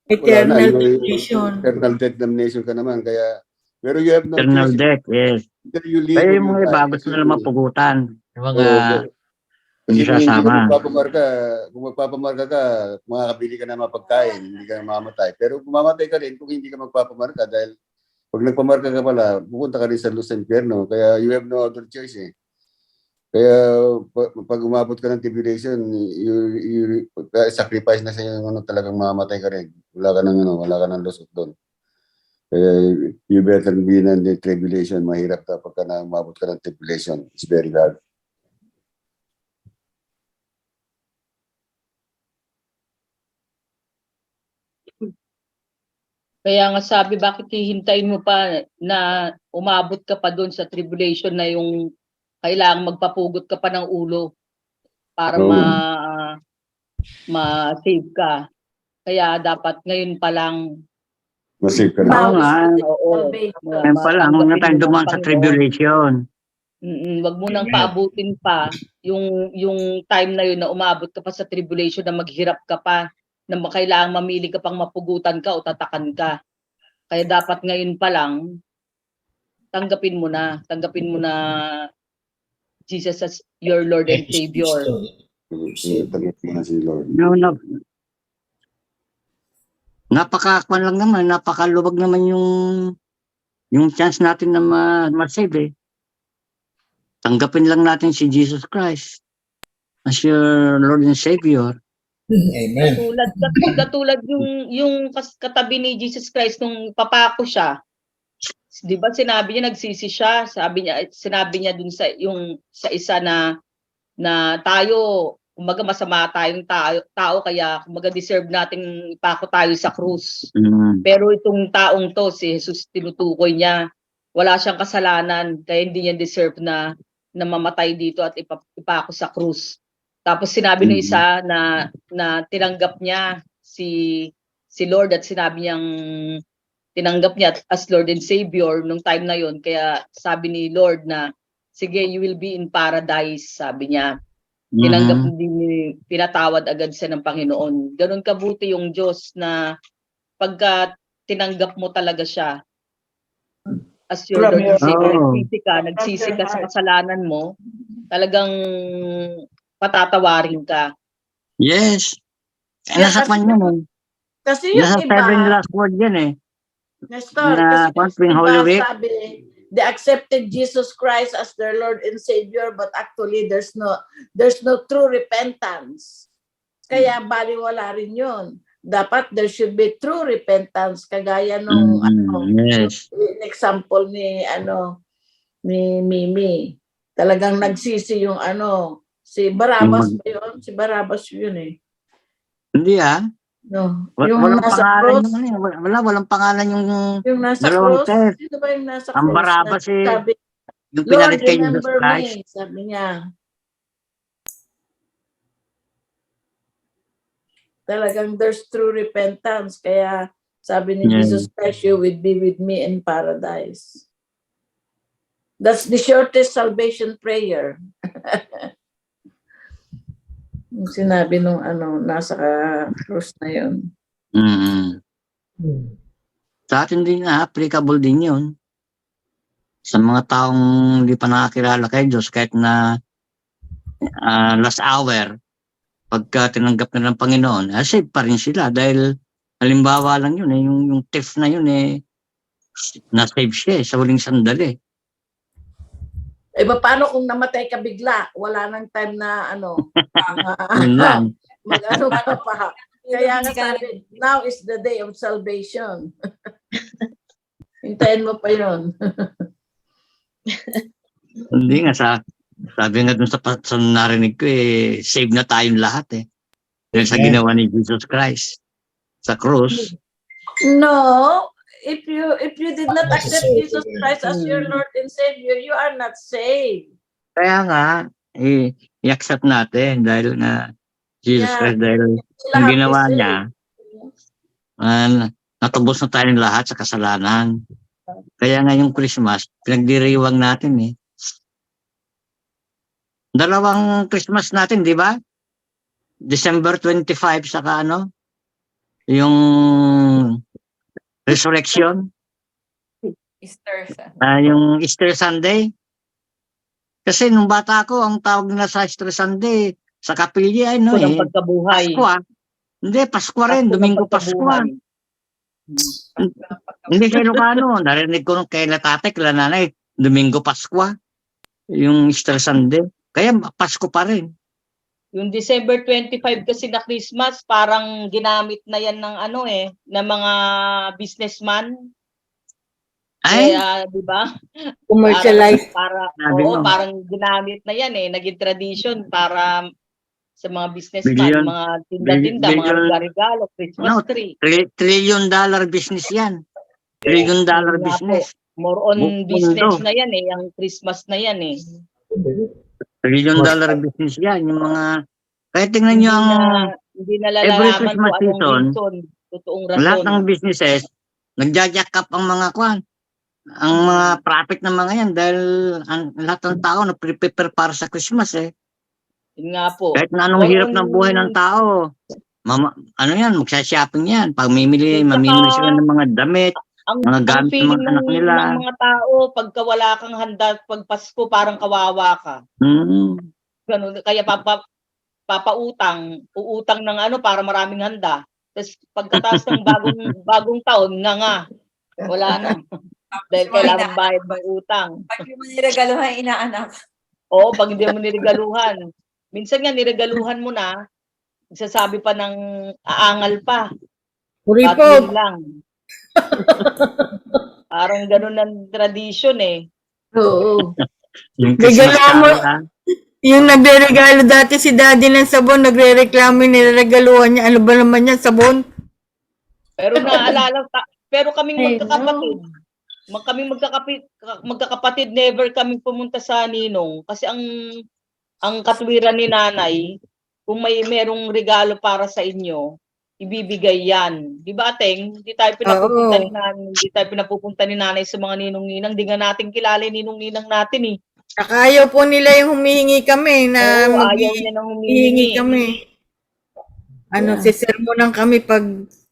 Eternal damnation. eternal damnation ka naman. Kaya, pero you have no Eternal choice. death, yes. Either you live Kaya or yung you mga die. iba, gusto nila mapugutan. Yung mga Kasi hindi kung hindi ka sasama. magpapamarka ka, makakabili ka na mapagkain, hindi ka na mamamatay. Pero mamatay ka rin kung hindi ka magpapamarka dahil pag nagpamarka ka pala, pupunta ka rin sa Luz Infierno. Kaya you have no other choice eh. Kaya pag umabot ka ng tribulation, you sacrifice na sa iyo talagang mamatay ka rin. Wala ka nang lusot doon. Kaya you better be in the tribulation. Mahirap ka pagka na umabot ka ng tribulation. It's very hard. Kaya nga sabi, bakit hihintayin mo pa na umabot ka pa doon sa tribulation na yung kailangan magpapugot ka pa ng ulo para Oo. ma-save ka. Kaya dapat ngayon pa lang, Masip ka Now na. Oo nga. is the oo, salvation. Yan pala, huwag na tayo dumaan sa tribulation. Wag mo nang paabutin pa yung time na yun na umabot ka pa sa tribulation, na maghirap ka pa, na kailangang mamili ka pang mapugutan ka o tatakan ka. Kaya dapat ngayon pa lang, tanggapin mo na Jesus as your Lord and Savior. Tanggap mo na si Lord. No, no. Napaka-kwan lang naman, napakaluwag naman yung chance natin na ma-save eh. Tanggapin lang natin si Jesus Christ as your Lord and Savior. Amen. Katulad yung katabi ni Jesus Christ nung papako siya. 'Di ba sinabi niya, nagsisi siya, sinabi niya dun sa isa na tayo, kumbaga masama tayong tao, kaya kumbaga deserve nating ipako tayo sa krus. Pero itong taong to, si Jesus, tinutukoy niya, wala siyang kasalanan, kaya hindi niya deserve na mamatay dito at ipako sa krus. Tapos sinabi ng isa na tinanggap niya si Lord, at sinabi niyang tinanggap niya as Lord and Savior nung time na yon. Kaya sabi ni Lord na, sige, you will be in paradise, sabi niya. Tinanggap din, pinatawad agad siya ng Panginoon. Ganun kabuti yung Diyos na pagka tinanggap mo talaga siya as your Lord and Savior, nagsisi ka sa kasalanan mo, talagang patatawarin ka. Yes. Yeah, Nasa kwan yan eh. Kasi yung Nasa iba, 7 last word yan eh. Nestor, na kasi Holy yung Week. iba sabi, they accepted Jesus Christ as their Lord and Savior, but actually there's no true repentance. Kaya baliwala rin yun. Dapat there should be true repentance, kagaya nung Yes. yung example ni Mimi. Talagang nagsisi yung si Barabas ba yun? Si Barabas yun eh. Hindi ah. No. Walang nasa pangalan cross, walang pangalan yung nasa dalawang cross, test. sino ba yung nasa Ang cross? Barabas eh, Sabi, yung Lord, pinalit kay Jesus remember Christ. me, sabi niya. Talagang there's true repentance. Kaya sabi ni Jesus Christ, you will be with me in paradise. That's the shortest salvation prayer. Yung sinabi nung nasa cross na yun. Sa atin din applicable din yun. Sa mga taong hindi pa nakakilala kay Diyos, kahit na last hour, pagka tinanggap na ng Panginoon, save pa rin sila. Dahil halimbawa lang yun yung thief na yun na-save siya sa huling sandali. Paano kung namatay ka bigla? Wala nang time na Yun lang. mag-ano ka pa. Kaya nga sabi, now is the day of salvation. Hintayin mo pa yun. Hindi nga, sabi nga dun sa narinig ko save na tayong lahat dahil sa ginawa ni Jesus Christ sa cross. No, if you did not accept Jesus Christ as your Lord and Savior, you are not saved. Kaya nga, i-accept natin dahil nga Jesus Christ, dahil ang ginawa niya, natubos na tayong lahat sa kasalanan. Kaya nga yung Christmas, pinagdiriwang natin Dalawang Christmas natin, di ba? December 25 saka yung Resurrection. Easter. Yung Easter Sunday. Kasi nung bata ako, ang tawag na sa Easter Sunday, sa kapilya, Pagkabuhay. Paskwa. Hindi, Paskwa rin. Domingo Paskwa. Hindi sa Ilocano. Narinig ko nung kay tate, kila nanay, Domingo Paskwa. Yung Easter Sunday. Kaya Pasko pa rin. Yung December 25 kasi na Christmas, parang ginamit na yan ng ng mga businessman. Kaya, di ba? Commercialized. Parang ginamit na yan naging tradition para sa mga businessman, mga tinda-tinda, mga regalo, Christmas tree. $1 trillion business yan. $1 trillion business. More on business na yan ang Christmas na yan Trillion-dollar business yan. Yung mga, kaya tingnan nyo ang Hindi na every lalalaman Christmas kung anong season, reason, totoong lahat rason. ng businesses, nagja-jack up ang mga kwan. Ang mga profit ng mga yan dahil lahat ng tao nagpe-prepare para sa Christmas eh. Yun nga po. Kahit na anong hirap Ngayon, ng buhay ng tao, ano yan, magsha-shopping yan. Pag mamimili Saka, sila ng mga damit, mga ang gamit ng feeling mga anak nila. ng mga tao, pagka wala kang handa pag Pasko, parang kawawa ka. Ganun, kaya papautang, uutang ng para maraming handa. Tapos pagkatapos ng bagong taon, nga, wala na. Dahil kailangan bayad ng utang. Pag yung niregaluhan inaanak. Oo, pag hindi mo niregaluhan. Minsan nga, niregaluhan mo na, nagsasabi pa ng aangal pa. Kuripot. Ba't lang. Parang ganun ang tradition eh. Oo. Yung Regalo Christmas mo. carol, Yung nagre-regalo dati si daddy ng sabon, nagre-reklamo yung niregaluhan niya. Ano ba naman yan, sabon? Pero naalala, pero kaming I magkakapatid, kaming magkakapatid, never kaming pumunta sa ninong. Kasi ang katwiran ni nanay, kung merong regalo para sa inyo, ibibigay yan. Di ba, Ateng? Hindi tayo pinapupunta ni nanay, hindi tayo pinapupunta ni nanay sa mga ninong-ninang. Di nga natin kilala yung ninong-ninang natin eh. Saka ayaw po nila yung humihingi kami na Oo, ayaw niya nang maghihingi humihingi. kami. Yeah. Sisermonan kami pag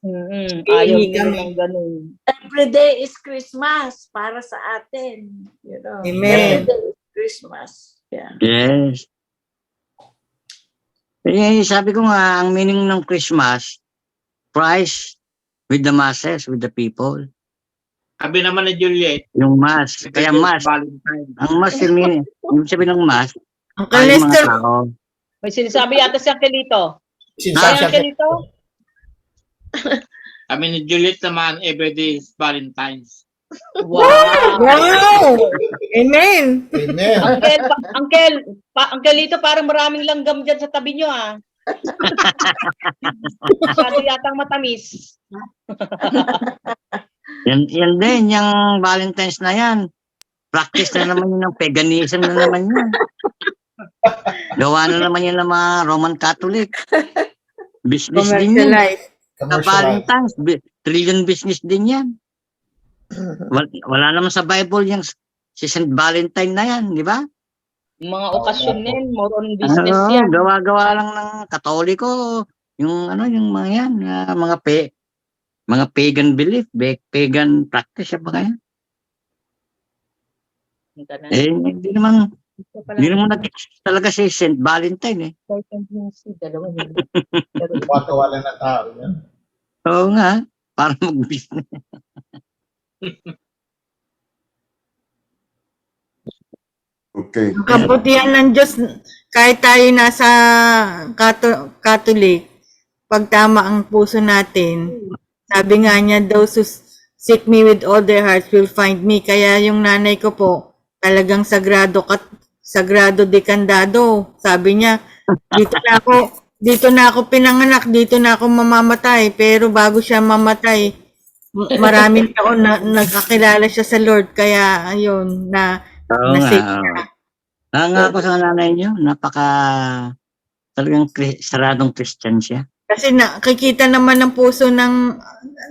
Ayaw hihingi niya kami. ng ganun. Every day is Christmas para sa atin. You know. Amen. Every day is Christmas. Yeah. yes. Eh, sabi ko nga, ang meaning ng Christmas, Christ with the masses, with the people. Sabi naman ni Juliet, Yung mass. Kaya mass. Valentine. Ang mass, yung sabi ng mass, Ang ay mga Lester, tao. May sinasabi yata si Angelito. Sinasabi Ay, siya, Angelito? sabi ni Juliet naman, everyday is Valentine's. Wow! wow! Amen. Amen. Angelito, parang maraming langgam dyan sa tabi nyo, ah. Masyado yatang matamis. Yan din, yung Valentine's na yan. Practice na naman yun ng paganism na naman yan. Gawa na naman yan ng mga Roman Catholic. Business din yan. Commercialize. Sa Valentine's, trillion business din yan. Wala naman sa Bible yung si St. Valentine na yan, di ba? Yung mga okasyon din, more on business yan. Gawa-gawa lang ng Katoliko, yung yung mga yan, mga pagan belief, pagan practice, yung mga yan. Hindi naman talaga si St. Valentine eh. Wala na tao. Yan. Oo nga, para mag-business. Okay. Ang kabutihan ng Diyos, kahit tayo nasa Catholic, pag tama ang puso natin, sabi nga niya, those who seek me with all their hearts will find me. Kaya yung nanay ko po, talagang sagrado de candado. Sabi niya, dito na ako pinanganak, dito na ako mamamatay. Pero bago siya mamatay, maraming taon na nagkakilala siya sa Lord. Kaya ayun, Oo nga. Nga ako sa nanay niyo, talagang saradong Christian siya. Kasi nakikita naman ng puso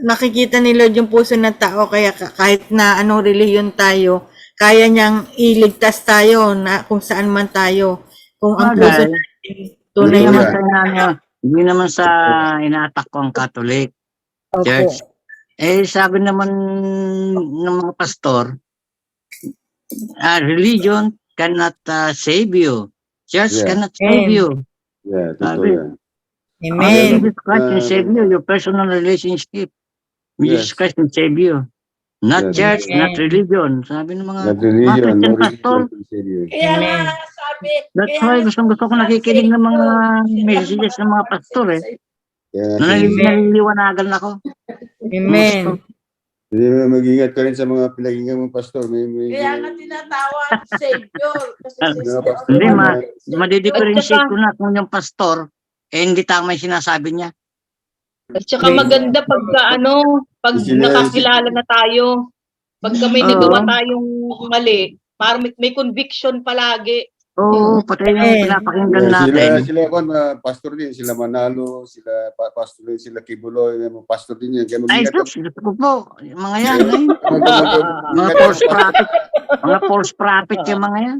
nakikita ni Lord yung puso ng tao, kaya kahit na anong relihiyon tayo, kaya niyang iligtas tayo na kung saan man tayo. Kung ang puso natin tunay Hindi naman sa ina-attack ko ang Catholic Church. Eh, sabi naman ng mga pastor, religion cannot save you. Church cannot save you. Yeah, totoo yan. Amen. Jesus Christ can save you. Your personal relationship. Jesus Christ can save you. Not church, not religion. Sabi ng mga Not religion, Christian no pastor. religion can save you. Kaya nga sabi, That's why gusto ko nakikinig ng mga messages ng mga pastor eh. Kaya Naliliwanagan ako. Amen. Hindi mo mag-ingat ka rin sa mga pinag-ingat mong pastor. kaya nga tinatawag Savior. Kasi Hindi, madidifferentiate ko na kung yung pastor, hindi tama yung sinasabi niya. At saka maganda pag nakakilala na tayo, pagka may nagawa tayong mali, parang may conviction palagi. Oo, pati yung pinapakinggan natin. Sila pastor din, sila Manalo, sila pastor din, sila Kibuloy, pastor din yan. Kaya Ay, mag-ingat sus, ko po. Yung mga yan, eh. Mga false prophet. Mga false prophet yung mga yan.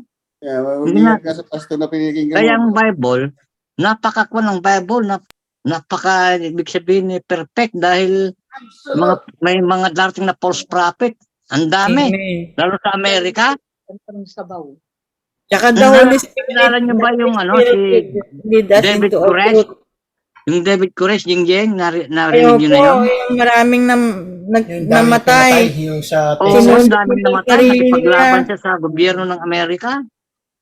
Mag-ingat ka sa pastor na piniginggan Kaya ang mo. Bible, napakakwan ng Bible, napaka, ibig sabihin, perfect dahil may mga darating na false prophet. Ang dami. Amen. Lalo sa Amerika. Ang sabaw. Tsaka the Holy Spirit. Kilala niyo ba yung lead us David into all Koresh? truth. Yung David Koresh, Jing, narinig Ayaw niyo po, na yun? yung maraming Yung dami namatay. yung sa Oo, Sinunod ang dami yung namatay. sarili Nakipaglaban nila. siya sa gobyerno ng Amerika.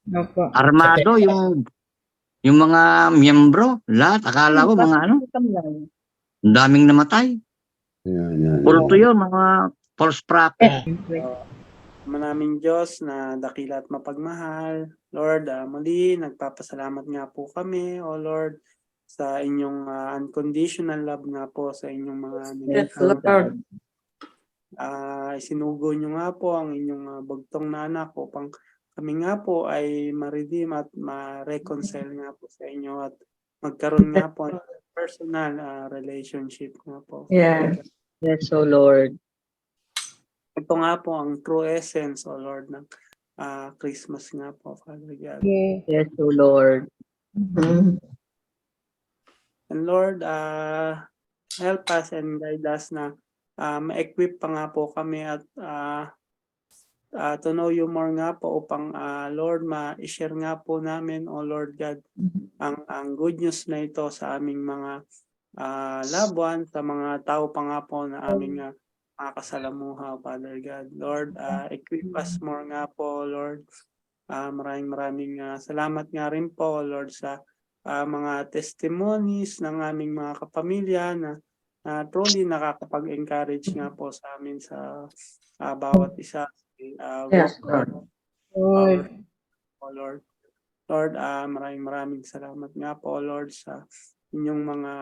Opo. Armado, yung mga miyembro, lahat. Akala ko mga ano, ang daming namatay. Kulto yun, mga false prophet. Manaming Diyos na dakila at mapagmahal. Lord, muli nagpapasalamat nga po kami, O Lord, sa inyong unconditional love nga po sa inyong mga Yes, nilikha. Lord. Isinugo nyo nga po ang inyong bugtong na anak upang kami nga po ay ma-redeem at ma-reconcile nga po sa inyo at magkaroon nga po ng personal relationship nga po. Yeah. Yes, O Lord. Ito nga po ang true essence, O Lord, ng Christmas nga po, Father God. Yes. Yes, O Lord. And Lord, help us and guide us na ma-equip pa nga po kami at to know you more nga po upang Lord, ma-share nga po namin, O Lord God, ang good news na ito sa aming mga loved ones, sa mga tao pa nga po na aming makakasalamuha, Father God. Lord, equip us more nga po, Lord. Maraming salamat nga rin po, Lord, sa mga testimonies ng aming mga kapamilya na truly nakakapag-encourage nga po sa amin sa bawat isa. Yes, Lord. Lord. O Lord. Lord, maraming salamat nga po, Lord, sa inyong mga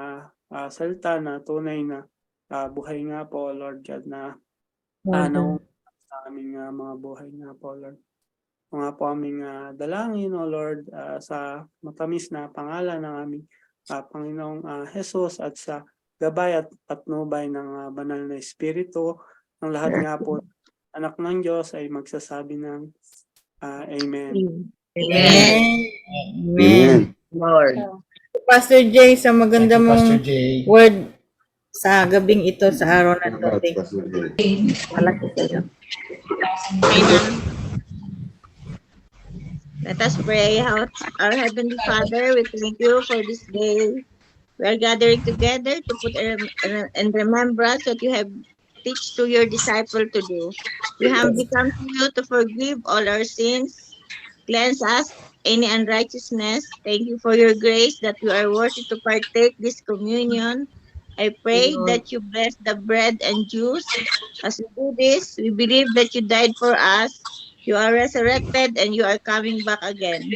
salita na tunay na buhay nga po, Lord God, na sa aming mga buhay nga po, Lord. Mga po aming dalangin, O Lord, sa matamis na pangalan ng aming Panginoong Jesus at sa gabay at patnubay ng banal na Espiritu, ng lahat nga po anak ng Diyos ay magsasabi ng Amen. Amen. Amen. Lord. Pastor Jay, sa maganda Thank you, Pastor mong Jay. word sa gabing ito, sa araw na ito. Thank you. Pastor Jay. Let us pray. Our Heavenly Father, we thank you for this day. We are gathering together to put in remembrance what you have teach to your disciple to do. We humbly come to you to forgive all our sins, cleanse us any unrighteousness. Thank you for your grace that we are worthy to partake this communion. I pray that you bless the bread and juice. As we do this, we believe that you died for us. You are resurrected and you are coming back again.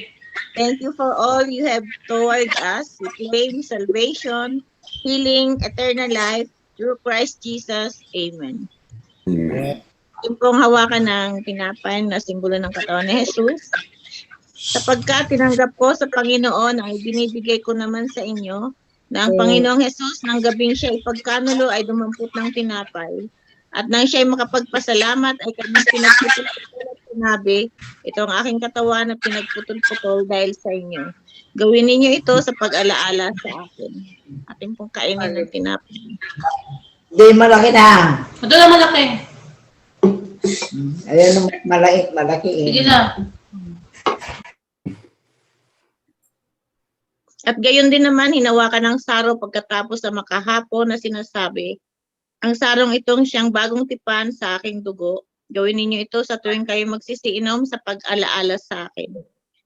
Thank you for all you have toward us. We claim salvation, healing, eternal life through Christ Jesus. Amen. Yung pong hawakan ng tinapay na simbolo ng katawan ni Jesus. Sapagkat tinanggap ko sa Panginoon ay binibigay ko naman sa inyo na ang Panginoong Jesus ng gabing siya ipagkanulo ay dumampot ng tinapay. At nang siya ay makapagpasalamat ay kanyang pinagputol-putol at sinabi, ito ang aking katawan na pinagputol-putol dahil sa inyo. Gawin ninyo ito sa pag-alaala sa akin. Ating pong kainin ng tinapay. Hindi, malaki na. Ito na malaki. Ayan, malaki eh. Sige na. At gayon din naman, hinawakan ng saro pagkatapos sa makahapon na sinasabi, ang sarong itong siyang bagong tipan sa aking dugo. Gawin ninyo ito sa tuwing kayo magsisiinom sa pag-alaala sa akin.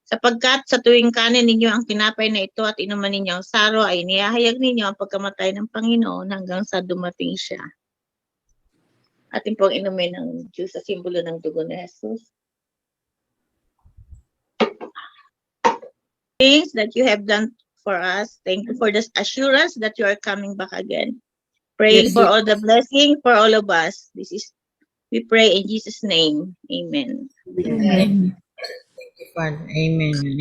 Sapagkat sa tuwing kanin ninyo ang tinapay na ito at inuman ninyo ang saro ay niyahayag ninyo ang pagkamatay ng Panginoon hanggang sa dumating siya. Atin pong inumin ng Diyos sa simbolo ng dugo ni Jesus. Things that you have done for us. Thank you for the assurance that you are coming back again. Praying for all the blessing for all of us. We pray in Jesus' name. Amen. Amen. Father. Amen.